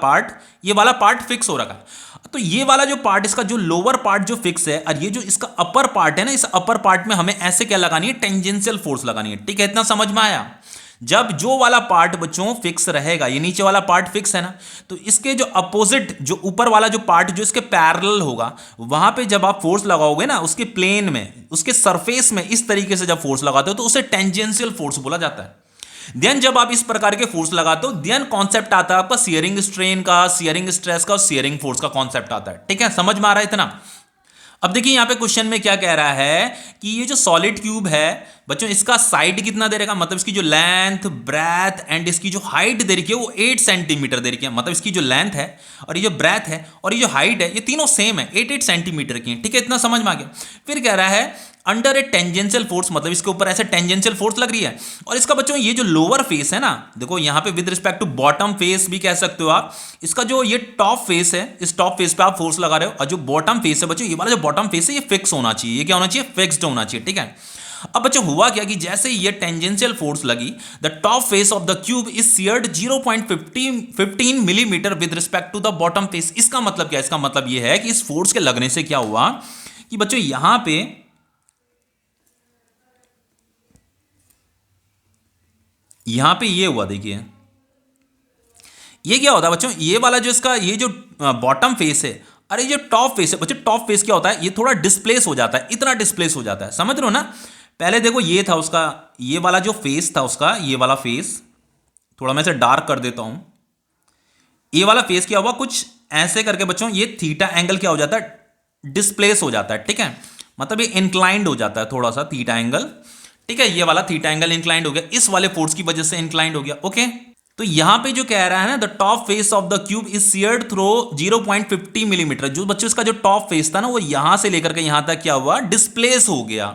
पार्ट फिक्स हो रखा है। तो ये वाला जो पार्ट, इसका जो लोअर पार्ट जो फिक्स है, और ये जो इसका अपर पार्ट है ना, इस अपर पार्ट में हमें ऐसे क्या लगानी है, टेंजेंशियल फोर्स लगानी है। ठीक है, इतना समझ में आया। जब जो वाला पार्ट बच्चों फिक्स रहेगा, ये नीचे वाला पार्ट फिक्स है ना, तो इसके जो अपोजिट, जो ऊपर वाला जो पार्ट जो इसके पैरेलल होगा, वहां पे जब आप फोर्स लगाओगे ना, उसके प्लेन में, उसके सरफेस में इस तरीके से जब फोर्स लगाते हो तो उसे टेंजेंशियल फोर्स बोला जाता है। देन जब आप इस प्रकार के फोर्स लगाते हो, देन कॉन्सेप्ट आता है आपका शियरिंग स्ट्रेन का, शियरिंग स्ट्रेस का और शियरिंग फोर्स का कॉन्सेप्ट आता है। ठीक है, समझ में आ रहा है इतना। अब देखिए यहां पे क्वेश्चन में क्या कह रहा है कि ये जो सॉलिड क्यूब है बच्चों, इसका साइड कितना दे रखा, मतलब इसकी जो लेंथ, ब्रेथ एंड इसकी जो हाइट दे रखी है वो 8 सेंटीमीटर दे रखी है। मतलब इसकी जो लेंथ है और ये जो ब्रेथ है और ये जो हाइट है, ये तीनों सेम है, 8 सेंटीमीटर की है। ठीक है, इतना समझ में आ गया। फिर कह रहा है अंडर ए टेंजेंशियल फोर्स, मतलब इसके ऊपर ऐसे टेंजेंशियल फोर्स लग रही है। और इसका बच्चों ये जो लोअर फेस है ना, देखो यहां पे with respect to bottom face भी कह सकते हो आप, इसका जो ये टॉप फेस है, इस टॉप फेस पे आप फोर्स लगा रहे हो, और जो बॉटम फेस है बच्चों, ये वाला जो बॉटम फेस है ये फिक्स होना चाहिए। ये क्या होना चाहिए, फिक्स्ड होना चाहिए। ठीक है, अब बच्चों हुआ क्या कि जैसे ये टेंजेंशियल फोर्स लगी, the top face of the cube is sheared 0.15 millimetre with respect to the bottom face. इसका मतलब क्या है, इसका मतलब ये है कि इस फोर्स के लगने से क्या हुआ कि बच्चों यहां पे ये हुआ, देखिए ये क्या होता है बच्चों, ये वाला जो इसका ये जो बॉटम फेस है, अरे जो टॉप फेस है बच्चों, टॉप फेस क्या होता है, ये थोड़ा डिस्प्लेस हो जाता है, इतना डिस्प्लेस हो जाता है, समझ रहे हो ना। पहले देखो ये था उसका, ये वाला जो फेस था उसका, ये वाला फेस थोड़ा मैं इसे डार्क कर देता हूं। ये वाला फेस क्या हुआ, कुछ ऐसे करके बच्चों ये थीटा एंगल क्या हो जाता है, डिस्प्लेस हो जाता है। ठीक है, मतलब ये इंक्लाइंड हो जाता है थोड़ा सा थीटा एंगल। ठीक है, ये वाला थीटा एंगल इंक्लाइंड हो गया, इस वाले फोर्स की वजह से इंक्लाइंड हो गया। ओके, तो यहां पे जो कह रहा है ना, the top face of the cube is sheared through 0.50 millimetre. जो बच्चों इसका जो टॉप फेस था ना, वो यहां से लेकर के यहां तक क्या हुआ, डिस्प्लेस हो गया।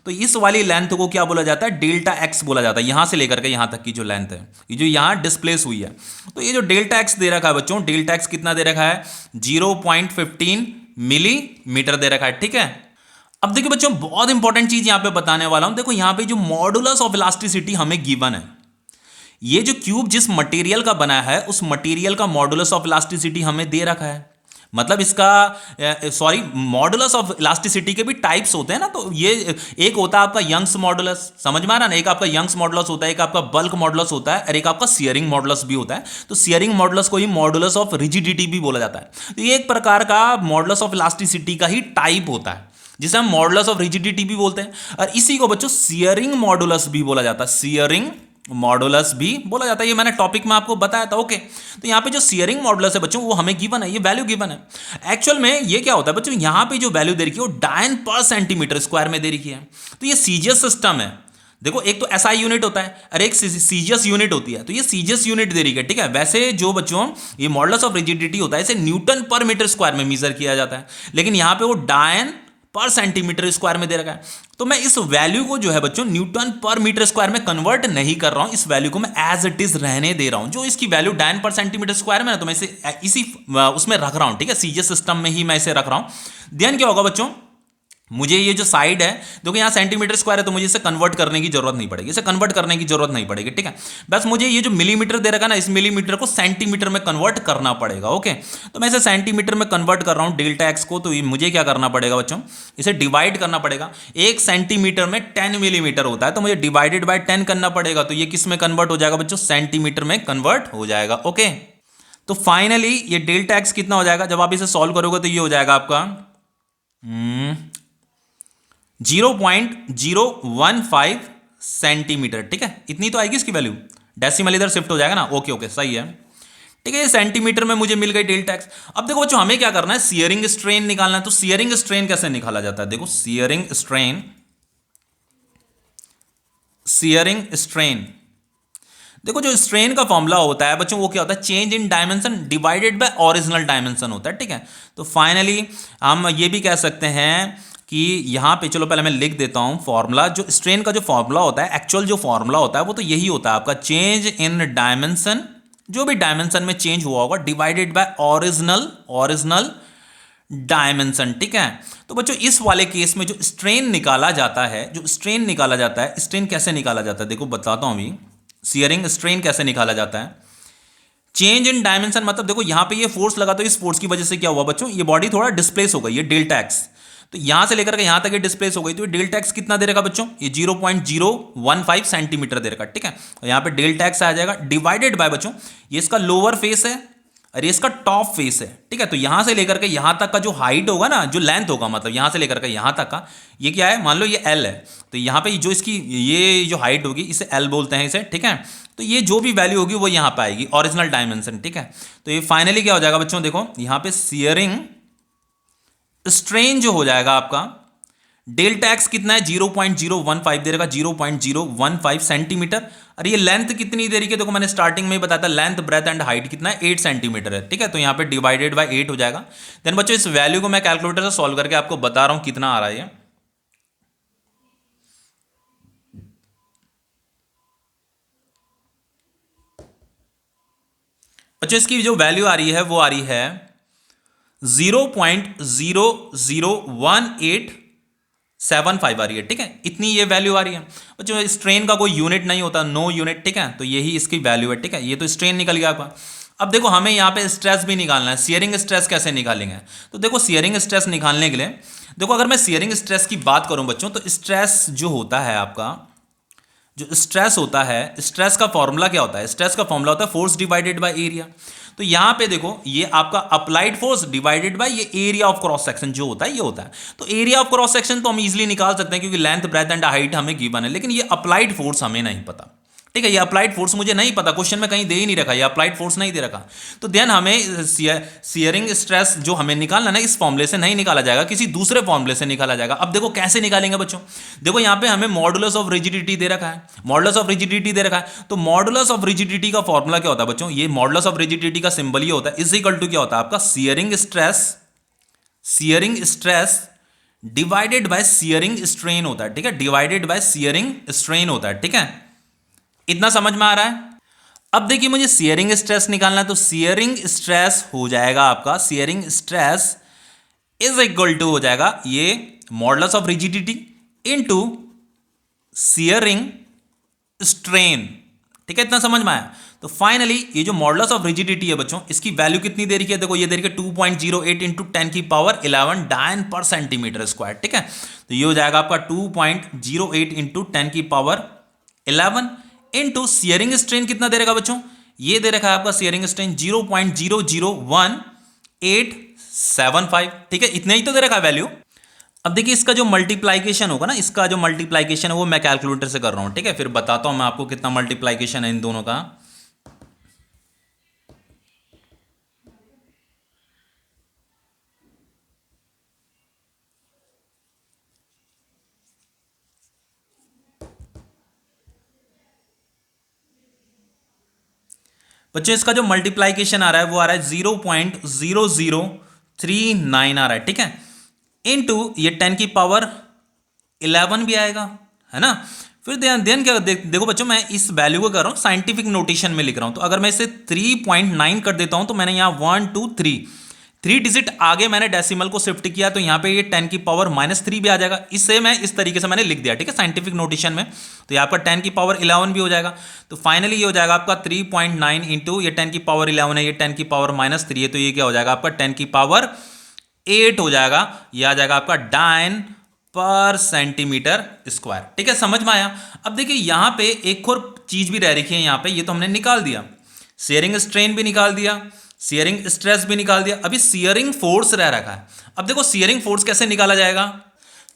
तो इस वाली लेंथ को क्या बोला जाता है, डेल्टा एक्स बोला जाता है। यहां से लेकर के यहां तक की जो लेंथ है, ये जो यहां डिस्प्लेस हुई है, तो ये जो डेल्टा एक्स दे रखा है बच्चों, डेल्टा एक्स कितना दे रखा है, 0.15 मिलीमीटर दे रखा है। ठीक है, अब देखिए बच्चों बहुत इंपॉर्टेंट चीज यहां पे बताने वाला हूं। देखो यहां पे जो मॉडुलस ऑफ इलास्टिसिटी हमें गिवन है, ये जो क्यूब जिस मटेरियल का बना है, उस मटेरियल का मॉडुलस ऑफ इलास्टिसिटी हमें दे रखा है। मतलब इसका सॉरी, मॉडुलस ऑफ इलास्टिसिटी के भी टाइप्स होते हैं ना, तो ये एक होता है आपका यंग्स मॉडुलस, समझ में आ रहा ना, एक आपका यंग्स मॉडुलस होता है, एक आपका बल्क मॉडुलस होता है, और एक आपका शियरिंग मॉडुलस भी होता है। तो शियरिंग मॉडुलस को ही मॉडुलस ऑफ रिजिडिटी भी बोला जाता है। तो ये एक प्रकार का मॉडुलस ऑफ इलास्टिसिटी का ही टाइप होता है, जिसे हम मॉडुलस ऑफ रिजिडिटी भी बोलते हैं, और इसी को बच्चों शियरिंग मॉडुलस भी बोला जाता है, शियरिंग मॉडुलस भी बोला जाता है। ये मैंने टॉपिक में आपको बताया था। ओके, तो यहाँ पे जो शियरिंग मॉडुलस है बच्चों, वो हमें गिवन है, ये वैल्यू गिवन है। एक्चुअल में ये क्या होता है बच्चों, यहाँ पे जो वैल्यू दे रखी है वो डायन पर सेंटीमीटर स्क्वायर में दे रखी है। तो ये सीजियस सिस्टम है। देखो एक तो एसआई यूनिट होता है और एक सीजियस यूनिट होती है, तो ये सीजियस यूनिट दे रही है। ठीक है, वैसे जो बच्चों ये मॉडुलस ऑफ रिजिडिटी होता है, इसे न्यूटन पर मीटर स्क्वायर में मेजर किया जाता है, लेकिन यहाँ पे वो डायन पर सेंटीमीटर स्क्वायर में दे रखा है। तो मैं इस वैल्यू को जो है बच्चों न्यूटन पर मीटर स्क्वायर में कन्वर्ट नहीं कर रहा हूं, इस वैल्यू को मैं एज इट इज रहने दे रहा हूं। जो इसकी वैल्यू डायन पर सेंटीमीटर स्क्वायर में है, तो मैं इसे इसी उसमें रख रहा हूं। ठीक है, सीजीएस सिस्टम में ही मैं इसे रख रहा हूं। देन क्या होगा बच्चों, मुझे ये जो साइड है, देखो यहाँ सेंटीमीटर स्क्वायर है, तो मुझे इसे कन्वर्ट करने की जरूरत नहीं पड़ेगी, इसे कन्वर्ट करने की जरूरत नहीं पड़ेगी। ठीक है, बस मुझे ये जो मिलीमीटर दे रखा है ना, इस मिलीमीटर को सेंटीमीटर में कन्वर्ट करना पड़ेगा। ओके, तो मैं इसे सेंटीमीटर में कन्वर्ट कर रहा हूँ डेल्टा एक्स को। तो मुझे क्या करना पड़ेगा बच्चों, इसे डिवाइड करना पड़ेगा। 1 सेंटीमीटर में 10 मिलीमीटर होता है, तो मुझे डिवाइडेड बाय 10 करना पड़ेगा। तो ये किस में कन्वर्ट हो जाएगा बच्चों, सेंटीमीटर में कन्वर्ट हो जाएगा। ओके, तो फाइनली ये डेल्टा एक्स कितना हो जाएगा, जब आप इसे सॉल्व करोगे तो ये हो जाएगा आपका 0.015 सेंटीमीटर। ठीक है, इतनी तो आएगी इसकी वैल्यू, डेसिमल इधर शिफ्ट हो जाएगा ना। ओके ओके, सही है। ठीक है, ये सेंटीमीटर में मुझे मिल गई डेल्टा एक्स। अब देखो बच्चों हमें क्या करना है, शियरिंग स्ट्रेन निकालना है। तो शियरिंग स्ट्रेन कैसे निकाला जाता है, देखो शियरिंग स्ट्रेन देखो जो स्ट्रेन का फॉर्मूला होता है बच्चों, वो क्या होता है, change in dimension divided by original dimension होता है। ठीक है, तो फाइनली हम ये भी कह सकते हैं कि यहाँ पे, चलो पहले मैं लिख देता हूँ फॉर्मूला। जो स्ट्रेन का जो फॉर्मूला होता है, एक्चुअल जो फॉर्मूला होता है वो तो यही होता है आपका, चेंज इन डायमेंशन, जो भी डायमेंशन में चेंज हुआ होगा, डिवाइडेड बाय ओरिजिनल डायमेंशन। ठीक है, तो बच्चों इस वाले केस में जो स्ट्रेन निकाला जाता है, स्ट्रेन कैसे निकाला जाता है, देखो बताता हूँ अभी। शियरिंग स्ट्रेन कैसे निकाला जाता है, चेंज इन डायमेंशन मतलब देखो यहां पे ये फोर्स लगा तो इस फोर्स की वजह से क्या हुआ बच्चों, ये बॉडी थोड़ा डिस्प्लेस हो गई, ये डेल्टा एक्स। तो यहां से लेकर के यहां तक ये डिस्प्लेस हो गई, तो ये डेल्टा एक्स कितना दे रखा बच्चों, ये 0.015 सेंटीमीटर दे रखा, ठीक है। तो यहां पे डेल्टा एक्स आ जाएगा डिवाइडेड बाय बच्चों, ये इसका लोअर फेस है और ये इसका टॉप फेस है, ठीक है। तो यहां से लेकर के यहां तक का जो हाइट होगा ना, जो लेंथ होगा, मतलब यहां से लेकर के यहां तक का, ये क्या है, मान लो ये एल है, तो यहां पे जो इसकी ये जो हाइट होगी इसे एल बोलते हैं इसे, ठीक है। तो ये जो भी वैल्यू होगी वो यहां पे आएगी, ओरिजिनल डायमेंशन, ठीक है। तो ये फाइनली क्या हो जाएगा बच्चों, देखो यहां पे शियरिंग स्ट्रेन जो हो जाएगा आपका, डेल्टा एक्स कितना है 0.015 दे रखा, 0.015 सेंटीमीटर। और ये लेंथ कितनी दे रही है, देखो मैंने स्टार्टिंग में ही बताया था, लेंथ ब्रेथ एंड हाइट कितना है 8 सेंटीमीटर है, ठीक है। तो यहाँ पे डिवाइडेड बाय 8 हो जाएगा। देन बच्चों इस वैल्यू को मैं कैलकुलेटर से सॉल्व करके आपको बता रहा हूं कितना आ रहा है। बच्चों इसकी जो वैल्यू आ रही है वो आ रही है 0.00187 आ रही है, ठीक है। इतनी ये वैल्यू आ रही है बच्चों। स्ट्रेन का कोई यूनिट नहीं होता, नो यूनिट, ठीक है। तो यही इसकी वैल्यू है, ठीक है। ये तो स्ट्रेन निकल गया आपका। अब देखो हमें यहाँ पे स्ट्रेस भी निकालना है, शियरिंग स्ट्रेस कैसे निकालेंगे। तो देखो शियरिंग स्ट्रेस निकालने के लिए, देखो अगर मैं शियरिंग स्ट्रेस की बात करूं बच्चों, तो स्ट्रेस जो होता है आपका, जो स्ट्रेस होता है, स्ट्रेस का फॉर्मूला क्या होता है, स्ट्रेस का फॉर्मूला होता है फोर्स डिवाइडेड बाय एरिया। तो यहां पे देखो ये आपका अप्लाइड फोर्स डिवाइडेड बाय ये एरिया ऑफ क्रॉस सेक्शन जो होता है, ये होता है। तो एरिया ऑफ क्रॉस सेक्शन तो हम इजीली निकाल सकते हैं क्योंकि लेंथ ब्रेथ एंड हाइट हमें गिवन है, लेकिन ये अप्लाइड फोर्स हमें नहीं पता, ठीक है। ये अप्लाइड फोर्स मुझे नहीं पता, क्वेश्चन में कहीं दे ही नहीं रखा, ये अप्लाइड फोर्स नहीं दे रखा। तो देन हमें शियरिंग स्ट्रेस जो हमें निकालना ना, इस फॉर्मूले से नहीं निकाला जाएगा, किसी दूसरे फॉर्मूले से निकाला जाएगा। अब देखो कैसे निकालेंगे बच्चों, देखो यहां पे हमें मॉडुलस ऑफ रिजिडिटी दे रखा है, मॉडुलस ऑफ रिजिडिटी दे रखा है। तो मॉडुलस ऑफ रिजिडिटी का फॉर्मूला क्या होता है बच्चों, ये मॉडुलस ऑफ रिजिडिटी का सिंबल ये होता है, इज इक्वल टू क्या होता है आपका shearing stress divided bye shearing strain होता है, ठीक है। डिवाइडेड बाय शियरिंग स्ट्रेन होता है, ठीक है। इतना समझ में आ रहा है। अब देखिए मुझे शियरिंग स्ट्रेस निकालना है, तो शियरिंग स्ट्रेस हो जाएगा आपका, shearing stress is equal to हो जाएगा ये modulus of rigidity into shearing strain, ठीक है। इतना समझ में आया। तो फाइनली ये जो मॉडुलस ऑफ रिजिडिटी है बच्चों, इसकी वैल्यू कितनी दे रही है, देखो ये दे रही है 2.08 इंटू 10 की पावर 11 डायन पर सेंटीमीटर स्क्वायर, ठीक है। तो ये हो जाएगा आपका 2.08 इंटू 10 की पावर 11 इनटू शियरिंग स्ट्रेन कितना दे रखा बच्चों, ये दे रखा है आपका शियरिंग स्ट्रेन 0.00185, ठीक है। इतना ही तो दे रखा है वैल्यू। अब देखिए इसका जो मल्टीप्लाइकेशन होगा ना, इसका जो मल्टीप्लाइकेशन है वो मैं कैलकुलेटर से कर रहा हूं, ठीक है। फिर बताता हूं मैं आपको कितना मल्टीप्लाइकेशन है इन दोनों का। बच्चों इसका जो मल्टीप्लाइकेशन आ रहा है वो आ रहा है 0.0039 आ रहा है, ठीक है। इनटू ये 10 की पावर 11 भी आएगा, है ना। फिर देन क्या देखो बच्चों, मैं इस वैल्यू को कर रहा हूं साइंटिफिक नोटेशन में लिख रहा हूं। तो अगर मैं इसे 3.9 कर देता हूं, तो मैंने यहां 1 2 3 डिजिट आगे मैंने डेसिमल को शिफ्ट किया, तो यहां पे ये 10 की पावर -3 भी आ जाएगा। इससे मैं इस तरीके से मैंने लिख दिया, ठीक है, साइंटिफिक नोटेशन में। तो ये आपका 10 की पावर 11 भी हो जाएगा। तो फाइनली ये हो जाएगा आपका 3.9 इंटू ये 10 की पावर 11 है, ये 10 की पावर -3 है, तो ये क्या हो जाएगा आपका 10 की पावर 8 हो जाएगा। ये आ जाएगा आपका डायन पर सेंटीमीटर स्क्वायर, ठीक है। समझ में आया। अब देखिए यहां पे एक और चीज भी रह रही है, यहां पे ये तो हमने निकाल दिया, शियरिंग स्ट्रेन भी निकाल दिया, शियरिंग स्ट्रेस भी निकाल दिया, अभी शियरिंग फोर्स रह रखा है। अब देखो शियरिंग फोर्स कैसे निकाला जाएगा,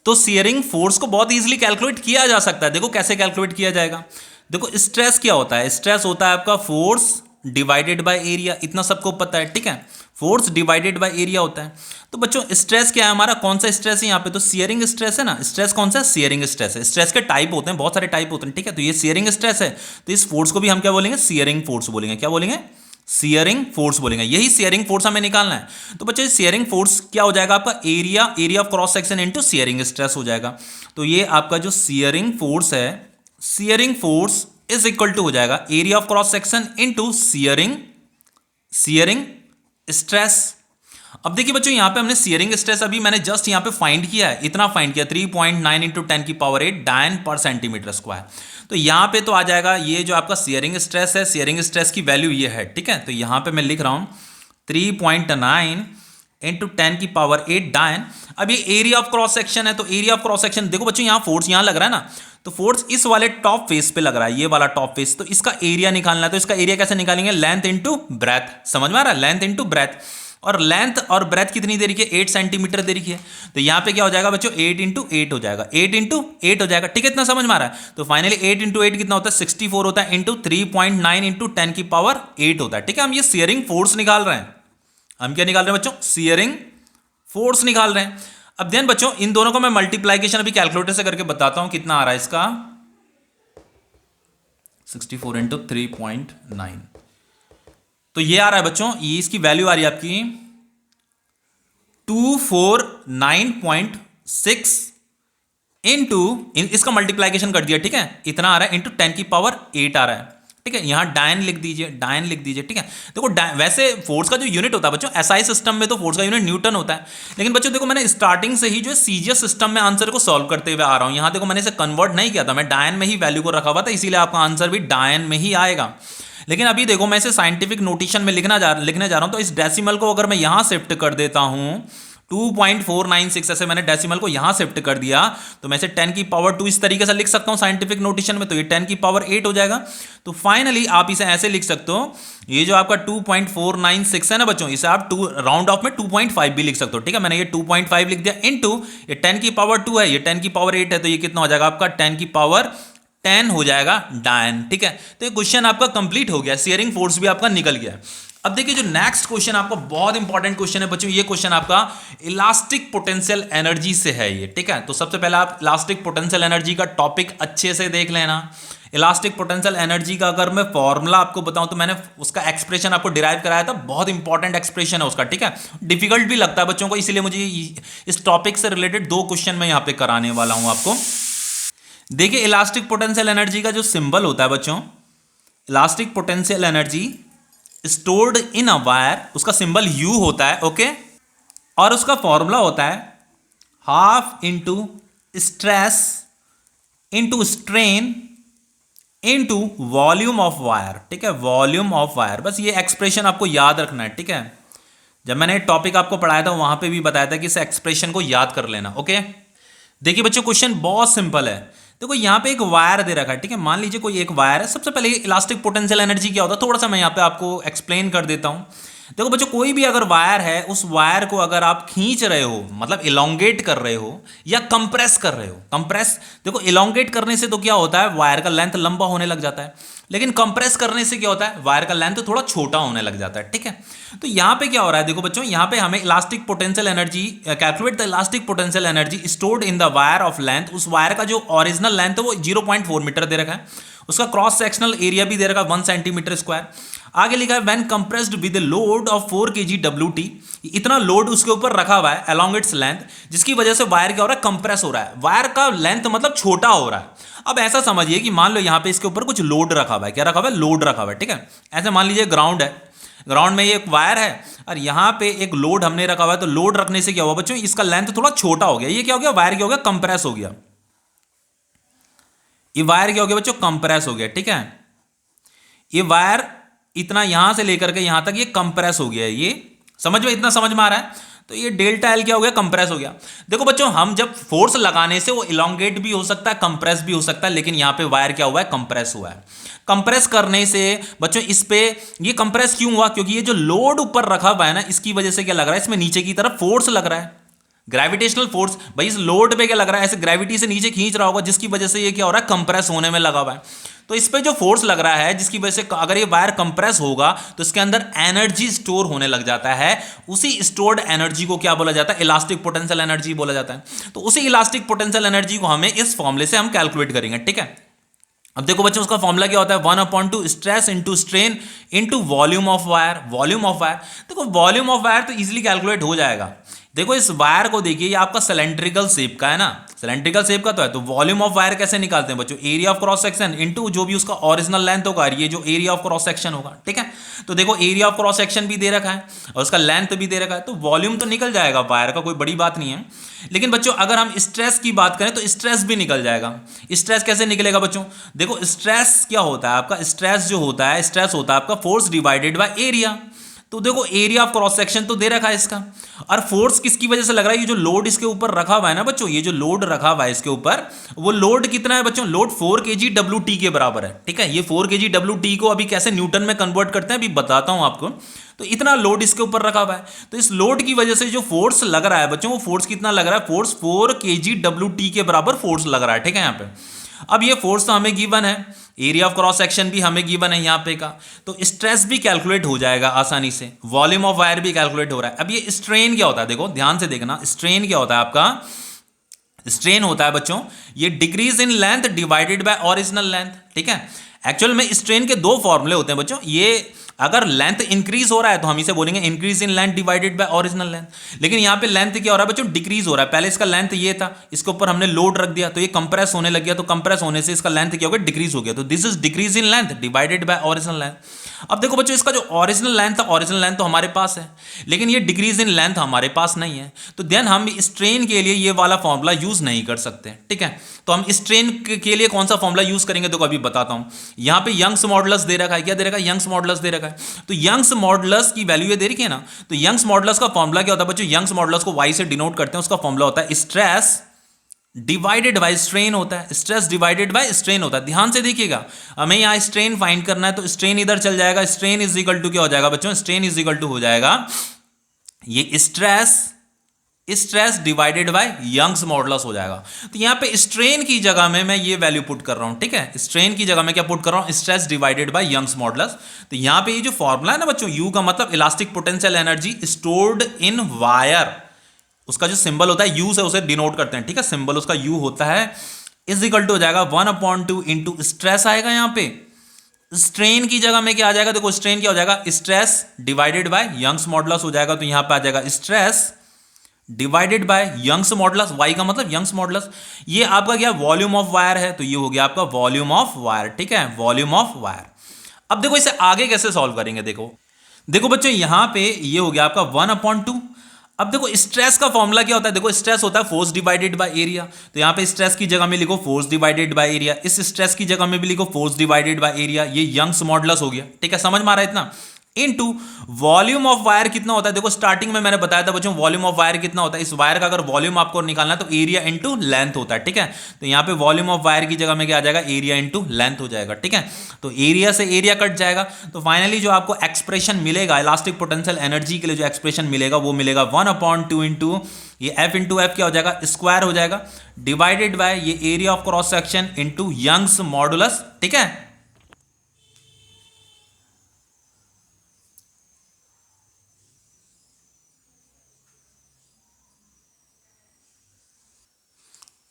तो शियरिंग फोर्स को बहुत इजीली कैलकुलेट किया जा सकता है। देखो कैसे कैलकुलेट किया जाएगा, देखो स्ट्रेस क्या होता है, स्ट्रेस होता है आपका फोर्स डिवाइडेड बाय एरिया, इतना सबको पता है, ठीक है। फोर्स डिवाइडेड बाय एरिया होता है। तो बच्चों स्ट्रेस क्या है हमारा, कौन सा स्ट्रेस है यहाँ पे, तो शियरिंग स्ट्रेस है ना। स्ट्रेस कौन सा है, शियरिंग स्ट्रेस है। स्ट्रेस के टाइप होते हैं, बहुत सारे टाइप होते हैं, ठीक है। तो ये शियरिंग स्ट्रेस है, तो इस फोर्स को भी हम क्या बोलेंगे, शियरिंग फोर्स बोलेंगे। क्या बोलेंगे, शियरिंग फोर्स बोलेंगे। यही शियरिंग फोर्स हमें निकालना है। तो बच्चों शियरिंग फोर्स क्या हो जाएगा आपका, area of cross section into shearing stress हो जाएगा। तो ये आपका जो शियरिंग फोर्स है, shearing force is equal to हो जाएगा area of cross section into shearing stress. अब देखिए बच्चों यहां पे हमने शियरिंग स्ट्रेस अभी मैंने जस्ट यहां पे फाइंड किया है, इतना फाइंड किया 3.9 इंटू 10 की पावर 8 डायन पर सेंटीमीटर स्क्वायर। तो यहाँ पे तो आ जाएगा ये जो आपका शियरिंग स्ट्रेस है, शियरिंग स्ट्रेस की वैल्यू ये है, ठीक है। तो यहाँ पे मैं लिख रहा हूँ 3.9 इंटू 10⁸ डायन। अब ये एरिया ऑफ क्रॉस सेक्शन है, तो एरिया ऑफ क्रॉस सेक्शन देखो बच्चों, यहाँ फोर्स यहाँ लग रहा है ना, तो फोर्स इस वाले टॉप फेस पे लग रहा है, ये वाला टॉप फेस, तो इसका एरिया निकालना है। तो इसका एरिया कैसे निकालेंगे, लेंथ इंटू ब्रेथ, समझ में आ रहा है, लेंथ इंटू ब्रेथ। और लेंथ और ब्रेथ कितनी दे रखी है, 8 सेंटीमीटर दे रखी है। तो यहाँ पे क्या हो जाएगा बच्चों, 8 इंटू 8 हो जाएगा, 8 इंटू 8 हो जाएगा, ठीक है, इतना समझ में आ रहा है। तो फाइनली 8 इंटू 8 कितना होता है, 64 होता है, इंटू 3.9 इंटू 10⁸ होता है, ठीक है। हम ये शियरिंग फोर्स निकाल रहे हैं, हम क्या निकाल रहे हैं बच्चों, शियरिंग फोर्स निकाल रहे हैं। अब ध्यान बच्चों, इन दोनों को मैं मल्टीप्लाइकेशन अभी कैलकुलेटर से करके बताता हूं कितना आ रहा है इसका, 64 इंटू 3.9, तो ये आ रहा है बच्चों, ये इसकी वैल्यू आ रही है आपकी 249.6 इंटू, इसका मल्टीप्लाइकेशन कर दिया, ठीक है, इतना आ रहा है, इंटू 10⁸ आ रहा है, ठीक है। यहां डायन लिख दीजिए, डायन लिख दीजिए, ठीक है। देखो वैसे फोर्स का जो यूनिट होता है बच्चों, एसआई सिस्टम में तो फोर्स का यूनिट न्यूटन होता है, लेकिन बच्चों देखो मैंने स्टार्टिंग से ही जो सीजीएस सिस्टम में आंसर को सॉल्व करते हुए आ रहा हूं, यहां देखो मैंने इसे कन्वर्ट नहीं किया था, मैं डायन में ही वैल्यू को रखा हुआ था, इसीलिए आपका आंसर भी डायन में ही आएगा। लेकिन अभी देखो मैं इसे साइंटिफिक नोटेशन में लिखने जा रहा हूं, तो इस डेसिमल को अगर मैं यहां शिफ्ट कर देता हूं 2.496, ऐसे मैंने डेसिमल को यहां शिफ्ट कर दिया, तो मैं इसे 10⁸ इस तरीके से लिख सकता हूं साइंटिफिक नोटेशन में, तो ये 10⁸ हो जाएगा। तो फाइनली आप इसे ऐसे लिख सकते हो, ये जो आपका 2.496 है ना बच्चों, इसे आप राउंड ऑफ में 2.5 भी लिख सकते हो, ठीक है। मैंने ये 2.5 लिख दिया, इनटू ये 10⁸ है, ये 10⁸ है, तो ये कितना हो जाएगा आपका 10⁸10 हो जाएगा डायन, ठीक है। तो ये क्वेश्चन आपका कंप्लीट हो गया, शियरिंग फोर्स भी आपका निकल गया। अब देखिए जो नेक्स्ट क्वेश्चन आपका बहुत इंपॉर्टेंट क्वेश्चन है बच्चों, ये क्वेश्चन आपका इलास्टिक पोटेंशियल एनर्जी से है ये, ठीक है। तो सबसे पहले आप इलास्टिक पोटेंशियल एनर्जी का टॉपिक अच्छे से देख लेना। इलास्टिक पोटेंशियल एनर्जी का अगर मैं फॉर्मूला आपको बताऊं, तो मैंने उसका एक्सप्रेशन आपको डिराइव कराया था, बहुत इंपॉर्टेंट एक्सप्रेशन है उसका, ठीक है। डिफिकल्ट भी लगता है बच्चों को, इसलिए मुझे इस टॉपिक से रिलेटेड 2 क्वेश्चन मैं यहां पे कराने वाला हूं आपको। देखिए इलास्टिक पोटेंशियल एनर्जी का जो सिंबल होता है बच्चों, elastic potential energy stored in a wire, उसका सिंबल U होता है, ओके। और उसका फॉर्मूला होता है half into stress into strain into volume of wire, ठीक है, वॉल्यूम ऑफ वायर। बस ये एक्सप्रेशन आपको याद रखना है, ठीक है। जब मैंने टॉपिक आपको पढ़ाया था वहां पे भी बताया था कि इस एक्सप्रेशन को याद कर लेना, ओके। देखिए बच्चों क्वेश्चन बहुत सिंपल है। देखो यहाँ पे एक वायर दे रखा है, ठीक है, मान लीजिए कोई एक वायर है। सबसे पहले इलास्टिक पोटेंशियल एनर्जी क्या होता है थोड़ा सा मैं यहाँ पे आपको एक्सप्लेन कर देता हूँ। देखो बच्चों कोई भी अगर वायर है, उस वायर को अगर आप खींच रहे हो, मतलब इलोंगेट कर रहे हो या कंप्रेस कर रहे हो, कंप्रेस, देखो इलोंगेट करने से तो क्या होता है, वायर का लेंथ लंबा होने लग जाता है, लेकिन कंप्रेस करने से क्या होता है, वायर का लेंथ थोड़ा छोटा होने लग जाता है, ठीक है। तो यहाँ पे क्या हो रहा है, देखो बच्चों यहाँ पे हमें elastic potential energy, calculate the elastic potential energy stored in the wire of length. उस वायर का जो ओरिजिनल लेंथ है वो 0.4 मीटर दे रखा है, उसका क्रॉस सेक्शनल एरिया भी दे रखा है 1 सेंटीमीटर स्क्वायर। आगे लिखा है when compressed with load of 4 kg WT, इतना लोड उसके ऊपर रखा हुआ है अलोंग इट्स लेंथ, जिसकी वजह से वायर क्या हो रहा है, कंप्रेस हो रहा है, वायर का लेंथ मतलब छोटा हो रहा है। अब ऐसा समझिए कि मान लो यहाँ पे इसके ऊपर कुछ लोड रखा हुआ है, क्या रखा हुआ है, लोड रखा हुआ है, ठीक है। ऐसे मान लीजिए ग्राउंड है, ग्राउंड में ये एक वायर है और यहाँ पे एक लोड हमने रखा हुआ है, तो लोड रखने से क्या हुआ बच्चों, इसका लेंथ थोड़ा छोटा हो गया, ये क्या हो गया, वायर क्या हो गया, कंप्रेस हो गया, ये वायर क्या हो गया बच्चों, कंप्रेस हो गया, ठीक है। ये वायर इतना यहां से लेकर के यहां तक ये कंप्रेस हो गया है, ये समझ में, इतना समझ में आ रहा है। तो ये डेल्टा एल क्या हो गया, कंप्रेस हो गया। देखो बच्चों हम जब फोर्स लगाने से वो इलोंगेट भी हो सकता है, कंप्रेस भी हो सकता है, लेकिन यहां पे वायर क्या हुआ है, कंप्रेस हुआ है। कंप्रेस करने से बच्चों इस पे ये कंप्रेस क्यों हुआ, क्योंकि ये जो लोड ऊपर रखा हुआ है ना, इसकी वजह से क्या लग रहा है, इसमें नीचे की तरफ फोर्स लग रहा है, ग्रेविटेशनल फोर्स। भाई इस लोड पे क्या लग रहा है, ऐसे ग्रेविटी से नीचे खींच रहा होगा, जिसकी वजह से ये क्या हो रहा है, कंप्रेस होने में लगा हुआ है। तो इस पे जो फोर्स लग रहा है, जिसकी वजह से अगर ये वायर कंप्रेस होगा तो इसके अंदर एनर्जी स्टोर होने लग जाता है। उसी स्टोर्ड एनर्जी को क्या बोला जाता है, इलास्टिक पोटेंशियल एनर्जी बोला जाता है। तो उसी इलास्टिक पोटेंशियल एनर्जी को हमें इस फॉर्मूले से हम कैलकुलेट करेंगे, ठीक है। अब देखो बच्चों उसका फॉर्मूला क्या होता है, 1/2 stress into strain into volume of wire, volume of wire. देखो वॉल्यूम ऑफ वायर तो इजीली कैलकुलेट हो जाएगा, देखो इस वायर को देखिए, ये आपका सिलेंड्रिकल शेप का है ना, सिलेंड्रिकल शेप का तो है, तो वॉल्यूम ऑफ वायर कैसे निकालते हैं बच्चों, area of cross section into जो भी उसका ओरिजिनल लेंथ होगा, ये जो एरिया ऑफ क्रॉस सेक्शन होगा, ठीक है। तो देखो एरिया ऑफ क्रॉस सेक्शन भी दे रखा है और उसका लेंथ भी दे रखा है, तो वॉल्यूम तो निकल जाएगा वायर का, कोई बड़ी बात नहीं है। लेकिन बच्चों अगर हम स्ट्रेस की बात करें तो स्ट्रेस भी निकल जाएगा। स्ट्रेस कैसे निकलेगा बच्चों, देखो स्ट्रेस क्या होता है आपका, स्ट्रेस जो होता है, स्ट्रेस होता है आपका फोर्स डिवाइडेड बाय एरिया। तो देखो एरिया ऑफ क्रॉस सेक्शन तो दे रखा है इसका, और फोर्स किसकी वजह से लग रहा है, ये जो लोड इसके ऊपर रखा हुआ है ना बच्चों, ये जो लोड रखा हुआ है इसके ऊपर, वो लोड कितना है बच्चों, लोड 4 kg WT के बराबर है, ठीक है। ये 4 kg WT को अभी कैसे न्यूटन में कन्वर्ट करते हैं अभी बताता हूं आपको। तो इतना लोड इसके ऊपर रखा हुआ है, तो इस लोड की वजह से जो फोर्स लग रहा है बच्चों, वो फोर्स कितना लग रहा है, फोर्स 4 kg WT के बराबर फोर्स लग रहा है, ठीक है। यहाँ पे अब ये फोर्स तो हमें गिवन है, एरिया ऑफ क्रॉस सेक्शन भी हमें गिवन है यहाँ पे का, तो स्ट्रेस भी कैलकुलेट हो जाएगा आसानी से, वॉल्यूम ऑफ वायर भी कैलकुलेट हो रहा है। अब ये स्ट्रेन क्या होता है, देखो ध्यान से देखना, स्ट्रेन क्या होता है आपका, स्ट्रेन होता है बच्चों ये decrease in length divided by original length, ठीक है। एक्चुअल में स्ट्रेन के दो फॉर्मूले होते हैं बच्चों, ये अगर लेंथ इंक्रीज हो रहा है तो हम इसे बोलेंगे increase in length divided by original length. लेकिन यहाँ पे लेंथ क्या हो रहा है बच्चों, डिक्रीज हो रहा है। पहले इसका लेंथ ये था, इसके ऊपर हमने लोड रख दिया तो ये कंप्रेस होने लग गया, तो कंप्रेस होने से इसका लेंथ क्या हो गया, डिक्रीज हो गया, तो this is decrease in length divided by original length. अब देखो बच्चों इसका जो ओरिजिनल लेंथ था, ओरिजिनल लेंथ तो हमारे पास है, लेकिन ये डिक्रीज इन लेंथ हमारे पास नहीं है, तो देन हम स्ट्रेन के लिए ये वाला फॉर्मूला यूज नहीं कर सकते, ठीक है। तो हम स्ट्रेन के लिए कौन सा फॉर्मूला यूज करेंगे, देखो अभी बताता हूं। यहां पे यंग्स मॉडुलस दे रखा है, क्या दे रखा है, यंग्स मॉडुलस दे रखा है। तो यंग्स मॉडुलस की वैल्यू ये दे रखी है ना, तो यंग्स मॉडुलस का फॉर्मूला क्या होता है बच्चों, यंग्स मॉडुलस को वाई से डिनोट करते हैं, उसका फॉर्मूला होता है स्ट्रेस डिवाइडेड बाय स्ट्रेन होता है, स्ट्रेस डिवाइडेड बाय स्ट्रेन होता है। ध्यान से देखिएगा, हमें यहाँ स्ट्रेन फाइंड करना है, तो स्ट्रेन इधर चल जाएगा, स्ट्रेन इज इक्वल टू क्या हो जाएगा बच्चों, स्ट्रेन इज इक्वल टू हो जाएगा ये stress divided by Young's modulus हो जाएगा। तो यहाँ पे स्ट्रेन की जगह में मैं ये वैल्यू पुट कर रहा हूं, ठीक है। स्ट्रेन की जगह में क्या पुट कर रहा हूं, stress divided by Young's modulus. तो यहाँ पे ये जो फॉर्मूला है ना बच्चों, यू का मतलब elastic potential energy stored in wire, उसका जो सिंबल होता है यू से उसे डिनोट करते हैं, ठीक है, सिंबल उसका यू होता है, इज इक्वल टू हो जाएगा 1/2 इंटू स्ट्रेस आएगा यहाँ पे। स्ट्रेन की जगह में क्या आ जाएगा, देखो स्ट्रेन क्या हो जाएगा, stress divided by Young's modulus हो जाएगा, तो यहां पे आ जाएगा stress divided by Young's modulus, Y का मतलब यंग्स मॉडुलस। ये आपका क्या वॉल्यूम ऑफ वायर है, तो ये हो गया आपका वॉल्यूम ऑफ वायर, ठीक है, वॉल्यूम ऑफ वायर। अब देखो इसे आगे कैसे सॉल्व करेंगे, देखो बच्चों यहां पे ये हो गया आपका 1/2। अब देखो स्ट्रेस का फॉर्मूला क्या होता है, देखो स्ट्रेस होता है फोर्स डिवाइडेड बाय एरिया, तो यहां पे स्ट्रेस की जगह में लिखो फोर्स डिवाइडेड बाय एरिया, इस स्ट्रेस की जगह में भी लिखो फोर्स डिवाइडेड बाय एरिया, ये यंग्स मॉडुलस हो गया, ठीक है, समझ में आ रहा है इतना। इनटू वॉल्यूम ऑफ वायर कितना होता है, देखो स्टार्टिंग में मैंने बताया था बच्चों वॉल्यूम ऑफ वायर कितना होता है, इस वायर का अगर वॉल्यूम आपको निकालना है तो एरिया इनटू लेंथ होता है, ठीक है। तो यहां पे वॉल्यूम ऑफ वायर की जगह में क्या आ जाएगा, एरिया इनटू लेंथ हो जाएगा, ठीक है। तो एरिया से एरिया कट जाएगा, तो फाइनली जो आपको एक्सप्रेशन मिलेगा इलास्टिक पोटेंशियल एनर्जी के लिए, जो एक्सप्रेशन मिलेगा वो मिलेगा 1/2 इंटू ये एफ इंटू एफ क्या हो जाएगा, स्क्वायर हो जाएगा, डिवाइडेड बाय ये area of cross section into Young's modulus, ठीक है।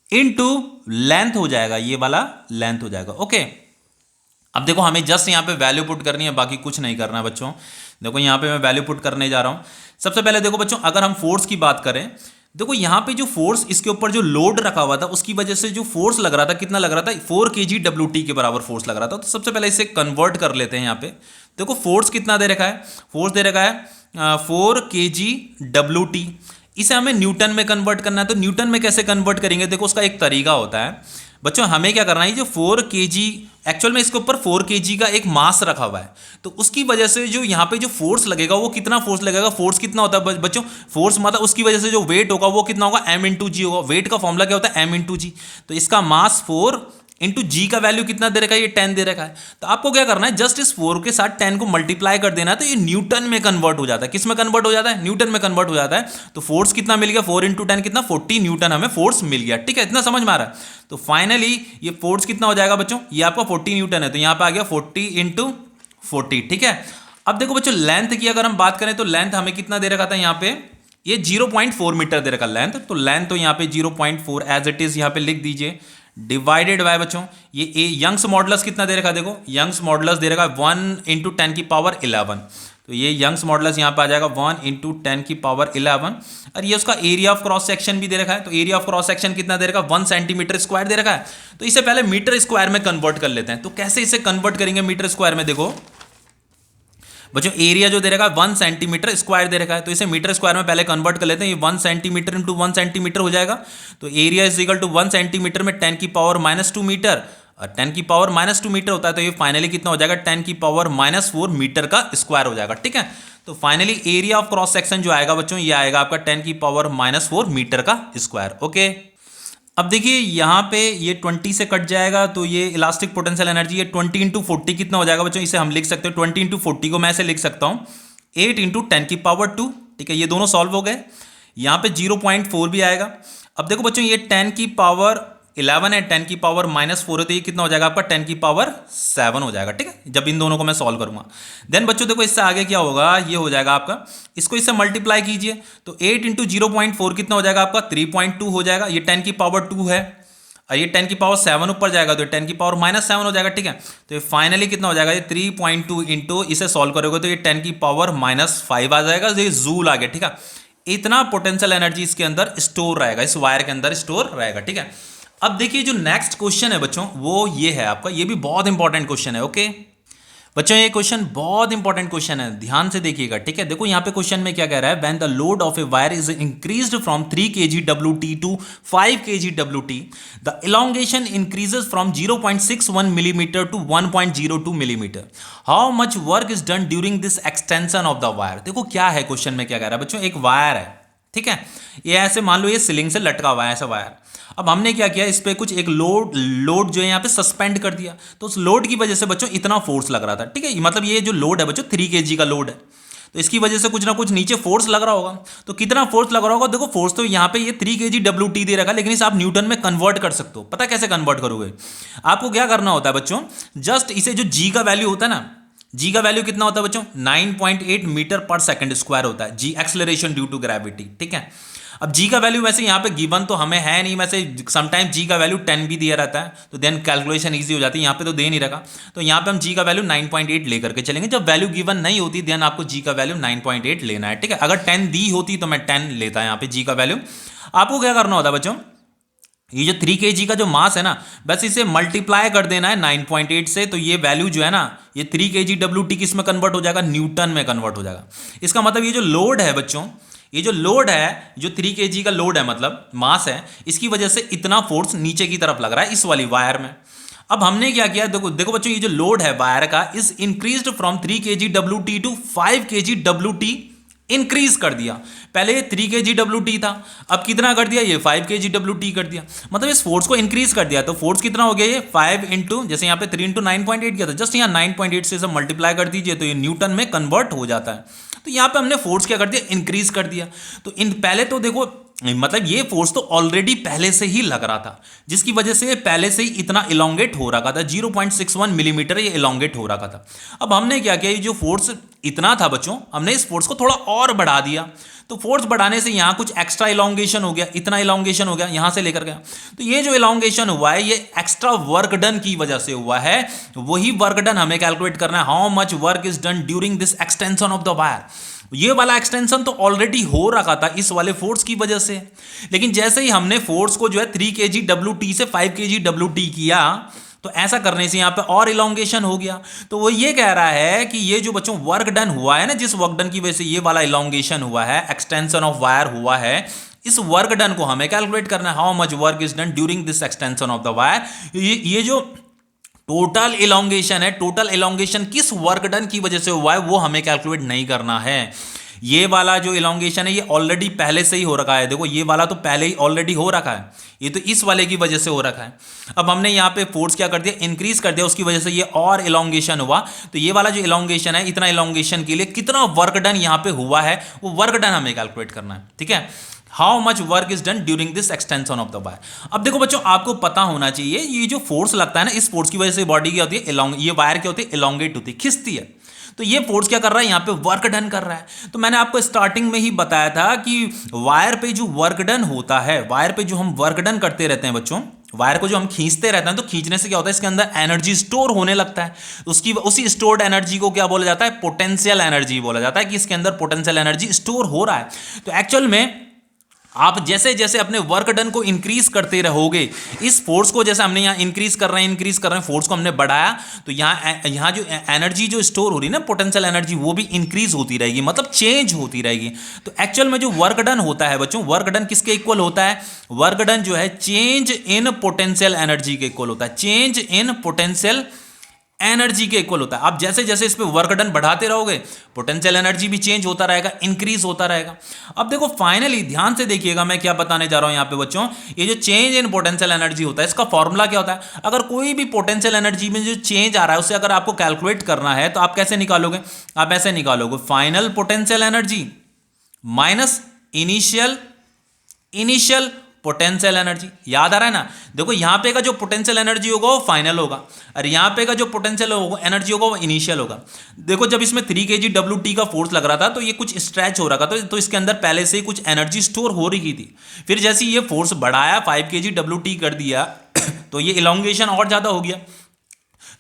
इनटू लेंथ हो जाएगा, ये वाला लेंथ हो जाएगा, ओके। अब देखो हमें जस्ट यहां पे वैल्यू पुट करनी है, बाकी कुछ नहीं करना है बच्चों। देखो यहां पे मैं वैल्यू पुट करने जा रहा हूं। सबसे पहले देखो बच्चों अगर हम फोर्स की बात करें, देखो यहां पे जो फोर्स इसके ऊपर जो लोड रखा हुआ था उसकी वजह से जो फोर्स लग रहा था, कितना लग रहा था, 4 kg WT के बराबर फोर्स लग रहा था। तो सबसे पहले इसे कन्वर्ट कर लेते हैं। यहां पे देखो फोर्स कितना दे रखा है, फोर्स दे रखा है 4 kg WT, इसे हमें न्यूटन में कन्वर्ट करना है। तो न्यूटन में कैसे कन्वर्ट करेंगे, देखो उसका एक तरीका होता है बच्चों, हमें क्या करना है, जो 4 kg एक्चुअल में इसके ऊपर 4 kg का एक मास रखा हुआ है, तो उसकी वजह से जो यहाँ पे जो फोर्स लगेगा वो कितना फोर्स लगेगा, फोर्स कितना होता है बच्चों, फोर्स मतलब उसकी वजह से जो वेट होगा वो कितना होगा, m इंटू जी होगा। वेट का फॉर्मूला क्या होता है, m इंटू जी। तो इसका मास 4 इंटू जी का वैल्यू कितना दे रखा है, ये 10 दे रखा है। तो आपको क्या करना है, जस्ट इस 4 के साथ 10 को मल्टीप्लाई कर देना है, तो ये न्यूटन में कन्वर्ट हो जाता है। किस में कन्वर्ट हो जाता है, न्यूटन में कन्वर्ट हो जाता है। तो फोर्स कितना मिल गया, 4 इंटू 10 कितना, 40 न्यूटन हमें फोर्स मिल गया, ठीक है, इतना समझ में आ रहा है। तो फाइनली ये फोर्स कितना हो जाएगा बच्चों, ये आपका 40 न्यूटन है, तो यहां पर आ गया 40 इंटू 40, ठीक है। अब देखो बच्चों लेंथ की अगर हम बात करें तो लेंथ हमें कितना दे रखा था, यहाँ पे ये 0.4 मीटर दे रखा लेंथ, तो लेंथ तो यहाँ पे 0.4 एज इट इज यहाँ पे लिख दीजिए, डिवाइडेड बाय बच्चों ये यंग्स मॉडुलस कितना दे रखा है, देखो यंग्स मॉडुलस दे रखा है 1 इंटू 10 की पावर 11, तो ये यंग्स मॉडुलस यहाँ पे आ जाएगा 1 इंटू 10⁻11। और ये उसका एरिया ऑफ क्रॉस सेक्शन भी दे रखा है। तो एरिया ऑफ क्रॉस सेक्शन कितना दे रखा है, 1 सेंटीमीटर स्क्वायर दे रखा है। तो इसे पहले मीटर स्क्वायर में कन्वर्ट कर लेते हैं। तो कैसे इसे कन्वर्ट करेंगे मीटर स्क्वायर में, देखो बच्चों एरिया जो दे रखा है 1 सेंटीमीटर स्क्वायर दे रखा है। तो इसे मीटर स्क्वायर में पहले कन्वर्ट कर लेते हैं। ये 1 सेंटीमीटर इंटू 1 सेंटीमीटर हो जाएगा। तो area is equal to 1 centimetre में 10⁻⁻2 मीटर, और 10⁻⁻2 मीटर होता है। तो ये फाइनली कितना हो जाएगा, 10⁻⁻4 मीटर का स्क्वायर हो जाएगा। ठीक है, तो finally area of cross section जो आएगा बच्चों, ये आएगा आपका 10⁻⁻4 मीटर का स्क्वायर। ओके, अब देखिए यहाँ पे ये 20 से कट जाएगा। तो ये इलास्टिक पोटेंशियल एनर्जी ये 20 इंटू 40 कितना हो जाएगा बच्चों, इसे हम लिख सकते हो 20 इंटू 40 को मैं ऐसे लिख सकता हूँ 8 इंटू 10⁻2। ठीक है, ये दोनों सॉल्व हो गए। यहाँ पे 0.4 भी आएगा। अब देखो बच्चों ये 10⁻11 है, 10⁻⁻4 है, तो ये कितना हो जाएगा आपका 10⁻7 हो जाएगा। ठीक है, जब इन दोनों को मैं सॉल्व करूंगा। देन बच्चों देखो इससे आगे क्या होगा, ये हो जाएगा आपका, इसको इससे मल्टीप्लाई कीजिए। तो 8 इंटू 0.4 कितना हो जाएगा आपका 3.2 हो जाएगा। ये 10⁻2 है, और ये 10⁻7 ऊपर जाएगा तो 10⁻7 हो जाएगा। ठीक है, तो ये फाइनली कितना हो जाएगा, ये 3.2 इंटू इसे सॉल्व करोगे तो ये 10⁻5 आ जाएगा। ये जूल आ गया। ठीक है, इतना पोटेंशियल एनर्जी इसके अंदर स्टोर रहेगा, इस वायर के अंदर स्टोर रहेगा। ठीक है, अब देखिए जो नेक्स्ट क्वेश्चन है बच्चों वो ये है आपका, ये भी बहुत इंपॉर्टेंट क्वेश्चन है। ओके बच्चों, ये क्वेश्चन बहुत इंपॉर्टेंट क्वेश्चन है, ध्यान से देखिएगा। ठीक है, देखो यहाँ पे क्वेश्चन में क्या कह रहा है, when the load of a wire is increased from 3 kgWt to 5 kgWt, the elongation increases from 0.61 millimetre to 1.02 millimetre. How much work is done during this extension of the wire. देखो क्या है question में क्या कह रहा है बच्चों, एक वायर है। ठीक है, ये ऐसे मान लो ये सीलिंग से लटका हुआ है ऐसा वायर। अब हमने क्या किया, इस पे कुछ एक लोड जो है यहाँ पे सस्पेंड कर दिया। तो उस लोड की वजह से बच्चों इतना फोर्स लग रहा था। ठीक है, मतलब ये जो लोड है बच्चों 3 kg का लोड है। तो इसकी वजह से कुछ ना कुछ नीचे फोर्स लग रहा होगा। तो कितना फोर्स लग रहा होगा, देखो फोर्स तो यहाँ पे ये 3 kgWt दे रखा है, लेकिन इसे आप न्यूटन में कन्वर्ट कर सकते हो। पता कैसे कन्वर्ट करोगे, आपको क्या करना होता है बच्चों, जस्ट इसे जो जी का वैल्यू होता है ना, जी का वैल्यू कितना होता है बच्चों 9.8 मीटर पर सेकंड स्क्वायर होता है, जी एक्सेलरेशन ड्यू टू ग्रेविटी। ठीक है, अब जी का वैल्यू वैसे यहाँ पे गिवन तो हमें है नहीं, वैसे समटाइम जी का वैल्यू 10 भी दिया रहता है, तो देन कैलकुलेशन इजी हो जाती है। यहाँ पे तो दे नहीं रखा, तो यहाँ पे हम जी का वैल्यू 9.8 लेकर के चलेंगे। जब वैल्यू गिवन नहीं होती देन आपको जी का वैल्यू 9.8 लेना है। ठीक है, अगर 10 दी होती तो मैं 10 लेता यहाँ पे जी का वैल्यू। आपको क्या करना होता है बच्चों, ये जो 3 kg का जो मास है ना, बस इसे मल्टीप्लाई कर देना है 9.8 से। तो ये वैल्यू जो है ना, ये 3 kgWt किस में कन्वर्ट हो जाएगा, न्यूटन में कन्वर्ट हो जाएगा। इसका मतलब ये जो लोड है बच्चों, ये जो लोड है, जो 3 kg का लोड है मतलब मास है, इसकी वजह से इतना फोर्स नीचे की तरफ लग रहा है इस वाली वायर में। अब हमने क्या किया, देखो देखो बच्चों, ये जो लोड है वायर का is increased from 3 kgWt to 5 kgWt, increase कर दिया। पहले ये 3 kgWt था, अब कितना कर दिया, ये 5 kgWt कर दिया। मतलब इस फोर्स को इंक्रीज कर दिया। तो फोर्स कितना हो गया, ये 5 इंटू, जैसे यहाँ पे 3 इंटू 9.8 किया था, जस्ट यहाँ 9.8 से सब मल्टीप्लाई कर दीजिए तो ये न्यूटन में कन्वर्ट हो जाता है। तो यहाँ पे हमने फोर्स क्या कर दिया, इंक्रीज कर दिया। तो इन पहले तो देखो मतलब ये फोर्स तो ऑलरेडी पहले से ही लग रहा था, जिसकी वजह से पहले से ही इतना इलोंगेट हो रखा था, 0.61 मिलीमीटर ये इलोंगेट हो रखा था। अब हमने क्या किया, ये जो फोर्स इतना था बच्चों, हमने इस फोर्स को थोड़ा और बढ़ा दिया। तो फोर्स बढ़ाने से यहाँ कुछ एक्स्ट्रा इलोंगेशन हो गया, इतना इलोंगेशन हो गया यहाँ से लेकर गया। तो ये जो इलोंगेशन हुआ है ये एक्स्ट्रा वर्क डन की वजह से हुआ है। वही वर्क डन हमें कैलकुलेट करना है, how much work is done during this extension of the wire. ये वाला एक्सटेंशन तो ऑलरेडी हो रखा था इस वाले फोर्स की वजह से, लेकिन जैसे ही हमने फोर्स को जो है 3 kgWt से 5 kgWt किया, तो ऐसा करने से यहाँ पे और इलोंगेशन हो गया। तो वो ये कह रहा है कि ये जो बच्चों वर्क डन हुआ है ना, जिस वर्क डन की वजह से ये वाला इलोंगेशन हुआ है, एक्सटेंशन ऑफ वायर हुआ है, इस वर्क डन को हमें कैलकुलेट करना है, how much work is done during this extension of the wire. ये जो टोटल इलोंगेशन है, टोटल इलोंगेशन किस वर्क डन की वजह से हुआ है वो हमें कैलकुलेट नहीं करना है। ये वाला जो इलोंगेशन है ये ऑलरेडी पहले से ही हो रखा है। देखो ये वाला तो पहले ही ऑलरेडी हो रखा है, ये तो इस वाले की वजह से हो रखा है। अब हमने यहाँ पे फोर्स क्या कर दिया, इंक्रीज कर दिया, उसकी वजह से ये और इलोंगेशन हुआ। तो ये वाला जो इलोंगेशन है, इतना इलोंगेशन के लिए कितना वर्क डन यहाँ पे हुआ है, वो वर्क डन हमें कैलकुलेट करना है। ठीक है, how much work is done during this extension of the wire. अब देखो बच्चों, आपको पता होना चाहिए ये जो फोर्स लगता है ना, इस फोर्स की वजह से बॉडी क्या होती है, ये वायर क्या होती है, इलोंगेट होती है, खिंचती है। तो ये फोर्स क्या कर रहा है, यहाँ पे वर्क डन कर रहा है। तो मैंने आपको स्टार्टिंग में ही बताया था कि वायर पे जो वर्क डन होता है, वायर पे जो हम वर्क डन करते रहते हैं बच्चों, वायर को जो हम खींचते रहते हैं तो खींचने से क्या होता है, इसके अंदर एनर्जी स्टोर होने लगता है। उसकी उसी स्टोर्ड एनर्जी को क्या बोला जाता है, पोटेंशियल एनर्जी बोला जाता है, कि इसके अंदर पोटेंशियल एनर्जी स्टोर हो रहा है। तो एक्चुअल में आप जैसे जैसे अपने वर्क डन को इंक्रीज करते रहोगे, इस फोर्स को जैसे हमने यहाँ इंक्रीज कर रहे हैं फोर्स को हमने बढ़ाया, तो यहाँ जो एनर्जी जो स्टोर हो रही है ना, पोटेंशियल एनर्जी, वो भी इंक्रीज होती रहेगी, मतलब चेंज होती रहेगी। तो एक्चुअल में जो वर्क डन होता है बच्चों, वर्क डन किसके इक्वल होता है, वर्क डन जो है चेंज इन पोटेंशियल एनर्जी के इक्वल होता है, चेंज इन पोटेंशियल एनर्जी के इक्वल होता है। आप जैसे जैसे इस पे वर्क डन बढ़ाते रहोगे, पोटेंशियल एनर्जी भी चेंज होता रहेगा, इंक्रीज होता रहेगा। अब देखो फाइनली ध्यान से देखिएगा मैं क्या बताने जा रहा हूं यहां पे बच्चों। ये जो चेंज इन पोटेंशियल एनर्जी होता है, इसका फॉर्मूला क्या होता है। अगर कोई भी पोटेंशियल एनर्जी में जो चेंज आ रहा है उसे अगर आपको कैलकुलेट करना है तो आप कैसे निकालोगे, आप ऐसे निकालोगे, final potential energy minus initial potential energy. याद आ रहा है ना, देखो यहां पे का जो पोटेंशियल एनर्जी होगा वो फाइनल होगा, और यहां पे का जो पोटेंशियल एनर्जी होगा वो इनिशियल होगा। देखो जब इसमें 3 kgWT का फोर्स लग रहा था तो ये कुछ स्ट्रेच हो रहा था, तो इसके अंदर पहले से ही कुछ एनर्जी स्टोर हो रही थी। फिर जैसे ये फोर्स बढ़ाया, 5 kgWT कर दिया तो ये इलोंगेशन और ज्यादा हो गया।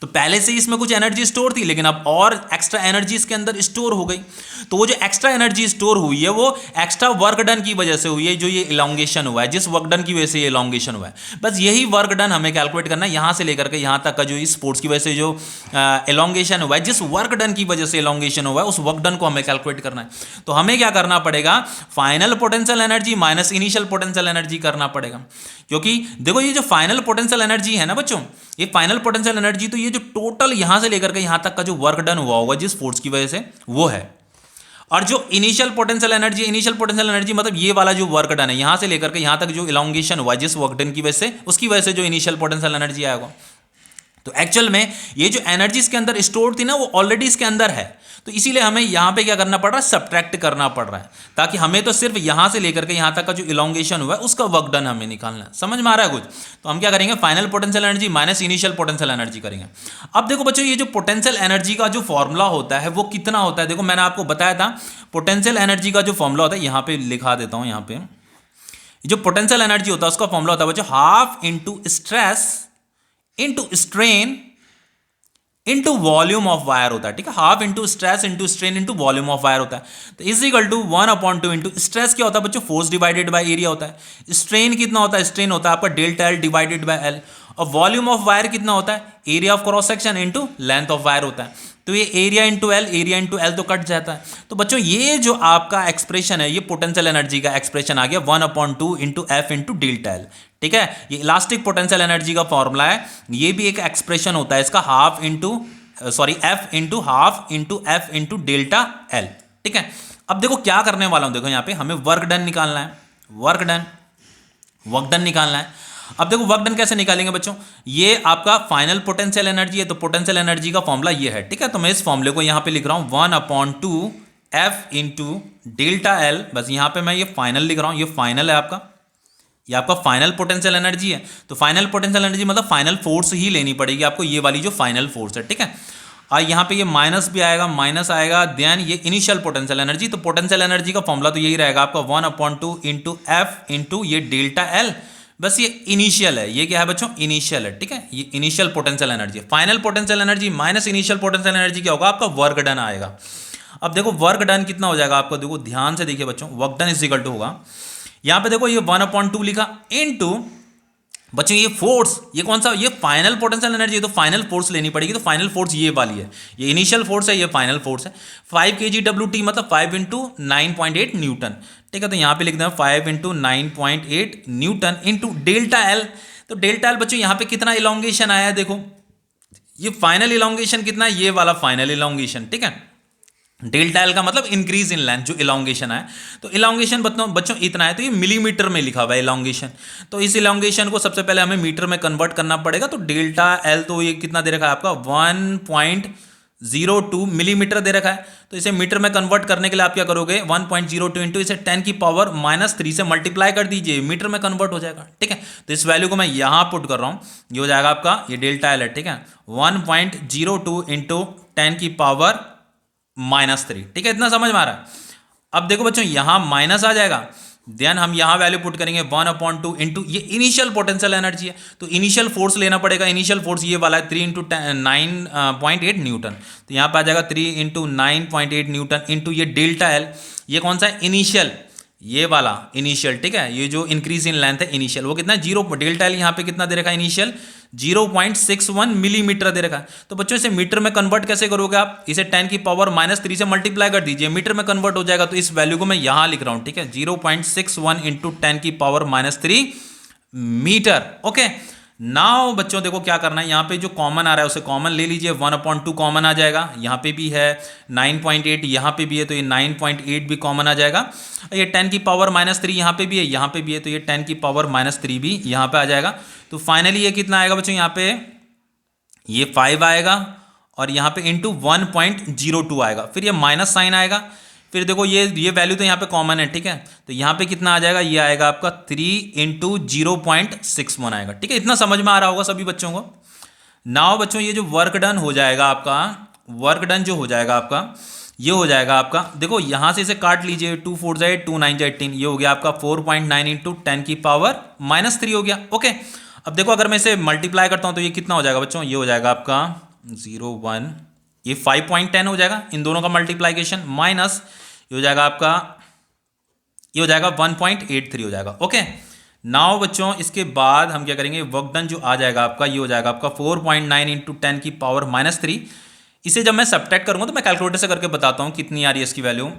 तो पहले से इसमें कुछ एनर्जी स्टोर थी, लेकिन अब और एक्स्ट्रा एनर्जी इसके अंदर स्टोर हो गई। तो वो जो एक्स्ट्रा एनर्जी स्टोर हुई है वो एक्स्ट्रा वर्क डन की वजह से हुई है, जो ये इलोंगेशन हुआ है, जिस वर्क डन की वजह से ये इलोंगेशन हुआ है। बस यही वर्क डन हमें कैलकुलेट करना है, यहां से लेकर के यहां तक का जो इस फोर्स की वजह से जो इलोंगेशन हुआ है, जिस वर्क डन की वजह से इलोंगेशन हुआ है, उस वर्क डन को हमें कैलकुलेट करना है। तो हमें क्या करना पड़ेगा, final potential energy minus initial potential energy करना पड़ेगा। क्योंकि देखो ये जो फाइनल पोटेंशियल एनर्जी है ना बच्चों, ये फाइनल पोटेंशियल एनर्जी तो ये जो टोटल यहां से लेकर के यहां तक का जो वर्क डन हुआ होगा जिस फोर्स की वजह से, वो है। और जो इनिशियल पोटेंशियल एनर्जी मतलब ये वाला जो वर्क डन है यहां से लेकर के यहां तक जो इलोंगेशन हुआ जिस वर्क डन की वजह से, उसकी वजह से जो इनिशियल पोटेंशियल एनर्जी आएगा। तो एक्चुअल में ये जो एनर्जी इसके अंदर स्टोर थी ना, वो ऑलरेडी इसके अंदर है। तो इसीलिए हमें यहां पे क्या करना पड़ रहा है, सब्ट्रैक्ट करना पड़ रहा है, ताकि हमें तो सिर्फ यहां से लेकर के यहां तक का जो इलोंगेशन हुआ है उसका वर्क डन हमें निकालना है। समझ में आ रहा है कुछ? तो हम क्या करेंगे, final potential energy minus initial potential energy करेंगे। अब देखो बच्चों, ये जो पोटेंशियल एनर्जी का जो फॉर्मूला होता है वो कितना होता है, देखो मैंने आपको बताया था पोटेंशियल एनर्जी का जो फॉर्मूला होता है, यहां पे लिखा देता हूं। यहां पे जो पोटेंशियल एनर्जी होता है उसका फॉर्मूला होता है बच्चों, half into stress into strain into volume of wire होता है। ठीक है, half into stress into strain into volume of wire होता है। तो is equal to 1/2 into stress क्या होता है बच्चों, फोर्स डिवाइडेड बाय एरिया होता है। स्ट्रेन कितना होता है, स्ट्रेन होता है आपका delta L divided by L. और वॉल्यूम ऑफ वायर कितना होता है, area of cross section into length of wire होता है। तो ये एरिया इंटू एल तो कट जाता है। तो बच्चों ये जो आपका एक्सप्रेशन है, ये पोटेंशियल एनर्जी का एक्सप्रेशन आ गया 1/2 into F into delta L. ठीक है, ये इलास्टिक पोटेंशियल एनर्जी का फॉर्मूला है, ये भी एक एक्सप्रेशन होता है इसका, half into F into half into F into delta L. ठीक है, अब देखो क्या करने वाला हूं, देखो यहां पे हमें वर्क डन निकालना है, वर्क डन निकालना है। अब देखो वर्क डन कैसे निकालेंगे बच्चों, ये आपका फाइनल पोटेंशियल एनर्जी है, तो पोटेंशियल एनर्जी का फॉर्मूला ये है। ठीक है, तो मैं इस फॉर्मूले को यहां पे लिख रहा हूं 1/2 एफ इंटू डेल्टा एल। बस यहां पे मैं ये फाइनल लिख रहा हूं, ये फाइनल है आपका, ये आपका फाइनल पोटेंशियल एनर्जी है। तो फाइनल पोटेंशियल एनर्जी मतलब फाइनल फोर्स ही लेनी पड़ेगी आपको, ये वाली जो फाइनल फोर्स है। ठीक है, और यहाँ पे ये माइनस भी आएगा, माइनस आएगा, देन ये इनिशियल पोटेंशियल एनर्जी। तो पोटेंशियल एनर्जी का फॉर्मूला तो यही रहेगा आपका 1/2 इंटू एफ इंटू ये डेल्टा एल। बस ये इनिशियल है, ये क्या है बच्चों, इनिशियल है। ठीक है, ये इनिशियल पोटेंशियल एनर्जी है। Final potential energy minus initial potential energy क्या होगा, आपका वर्क डन आएगा। अब देखो वर्क डन कितना हो जाएगा आपको, देखो ध्यान से देखिए बच्चों, work done is equal to होगा, यहां पे देखो ये 1/2 लिखा इनटू बच्चों ये फोर्स, ये कौन सा, ये फाइनल पोटेंशियल एनर्जी है, तो फाइनल फोर्स लेनी पड़ेगी। तो फाइनल फोर्स ये वाली है, ये इनिशियल फोर्स है, ये फाइनल फोर्स है। 5 kgWT मतलब 5 इंटू 9.8 न्यूटन। ठीक है, तो यहाँ पे लिख दें 5 into 9.8 Newton into delta L. तो डेल्टा एल बच्चों यहाँ पे कितना इलोंगेशन आया है, देखो ये फाइनल इलोंगेशन कितना है, ये वाला फाइनल इलोंगेशन। ठीक है, डेल्टा एल का मतलब इंक्रीज इन लेंथ, जो इलोंगेशन है। तो इलोंगेशन बच्चों इतना है, तो ये मिलीमीटर में लिखा हुआ है इलोंगेशन। तो इस इलोंगेशन को सबसे पहले हमें मीटर में कन्वर्ट करना पड़ेगा। तो डेल्टा एल तो ये कितना दे रखा है आपका 1.02 मिलीमीटर दे रखा है। तो इसे मीटर में कन्वर्ट करने के लिए आप क्या करोगे, 1.02 इंटू इसे 10⁻³ से मल्टीप्लाई कर दीजिए, मीटर में कन्वर्ट हो जाएगा। ठीक है, तो इस वैल्यू को मैं यहां पुट कर रहा हूं, ये हो जाएगा आपका, ये डेल्टा एल है। ठीक है, 1.02 इंटू 10⁻³ ठीक है, इतना समझ में आ रहा है। अब देखो बच्चों यहां माइनस आ जाएगा, देन हम यहाँ वैल्यू पुट करेंगे 1/2 इंटू ये इनिशियल पोटेंशियल एनर्जी है, तो इनिशियल फोर्स लेना पड़ेगा। इनिशियल फोर्स ये वाला है 3 इंटू 9.8 न्यूटन, तो यहाँ पे आ जाएगा 3 इंटू 9.8 न्यूटन इंटू ये डेल्टा एल, ये कौन सा है इनिशियल, ये वाला इनिशियल, ठीक है। ये जो इंक्रीज इन लेंथ है इनिशियल, वो कितना 0, डेल्टा एल यहाँ पे कितना दे रखा है इनिशियल 0.61 मिलीमीटर दे रखा है। तो बच्चों इसे मीटर में कन्वर्ट कैसे करोगे आप, इसे 10 की पावर -3 से मल्टीप्लाई कर दीजिए, मीटर में कन्वर्ट हो जाएगा। तो इस वैल्यू को मैं यहाँ लिख रहा हूँ, ठीक है, 0.61 इंटू 10 की पावर -3 मीटर। ओके, नाउ बच्चों देखो क्या करना है, यहाँ पे जो कॉमन आ रहा है उसे कॉमन ले लीजिए, 1/2 कॉमन आ जाएगा, यहाँ पे भी है 9.8, यहाँ पे भी है तो ये 9.8 भी कॉमन आ जाएगा। ये 10 की पावर -3 यहाँ पे भी है, यहाँ पे भी है, तो ये 10 की पावर -3 भी यहाँ पे आ जाएगा। तो फाइनली ये कितना आएगा बच्चों, यहाँ पे ये 5 आएगा और यहाँ पे इंटू 1.02 आएगा, फिर ये माइनस साइन आएगा, फिर देखो ये वैल्यू तो यहाँ पे कॉमन है, ठीक है, तो यहाँ पे कितना आ जाएगा, ये आएगा आपका 3 इंटू 0.61 आएगा, ठीक है। इतना समझ में आ रहा होगा सभी बच्चों को। नाउ बच्चों ये जो वर्क डन हो जाएगा आपका, वर्क डन जो हो जाएगा आपका, ये हो जाएगा आपका, देखो यहाँ से इसे काट लीजिए, 2 4 जा 8, 2 9 जा 18, ये हो गया आपका 4.9 इंटू 10 की पावर -3 हो गया। ओके, अब देखो अगर मैं इसे मल्टीप्लाई करता हूँ तो ये कितना हो जाएगा बच्चों, ये हो जाएगा आपका 0 1, ये 5.10 हो जाएगा इन दोनों का मल्टीप्लाइकेशन, माइनस ये हो जाएगा आपका, ये हो जाएगा 1.83 हो जाएगा। ओके, नाउ बच्चों इसके बाद हम क्या करेंगे, वर्क डन जो आ जाएगा आपका, ये हो जाएगा आपका 4.9 इंटू 10 की पावर -3। इसे जब मैं सब्ट्रैक्ट करूंगा तो मैं कैलकुलेटर से करके बताता हूं कितनी आ रही है इसकी वैल्यू।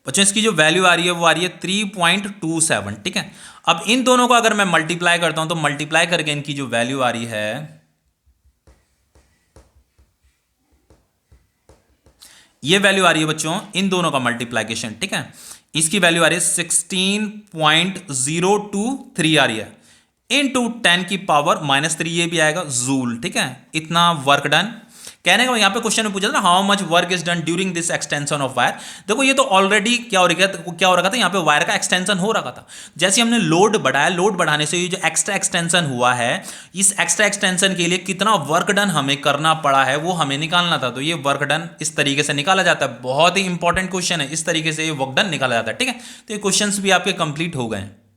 बच्चों इसकी जो वैल्यू आ रही है वो आ रही है 3.27, ठीक है। अब इन दोनों को अगर मैं मल्टीप्लाई करता हूं तो मल्टीप्लाई करके इनकी जो वैल्यू आ रही है, ये वैल्यू आ रही है बच्चों इन दोनों का मल्टीप्लाइकेशन, ठीक है, इसकी वैल्यू आ रही है 16.023 आ रही है इंटू 10 की पावर -3, ये भी आएगा जूल, ठीक है। इतना वर्क डन, कहने का यहाँ पे क्वेश्चन में पूछा था ना, how much work is done during this extension of wire. देखो ये तो ऑलरेडी क्या हो रखा था, यहाँ पे वायर का एक्सटेंशन हो रखा था। जैसे हमने लोड बढ़ाया, लोड बढ़ाने से ये जो एक्स्ट्रा एक्सटेंशन हुआ है, इस एक्स्ट्रा एक्सटेंशन के लिए कितना वर्क डन हमें करना पड़ा है वो हमें निकालना था। तो ये वर्क डन इस तरीके से निकाला जाता है, बहुत ही इंपॉर्टेंट क्वेश्चन है, इस तरीके से ये वर्क डन निकाला जाता है, ठीक है। तो ये क्वेश्चन भी आपके कंप्लीट हो गए हैं।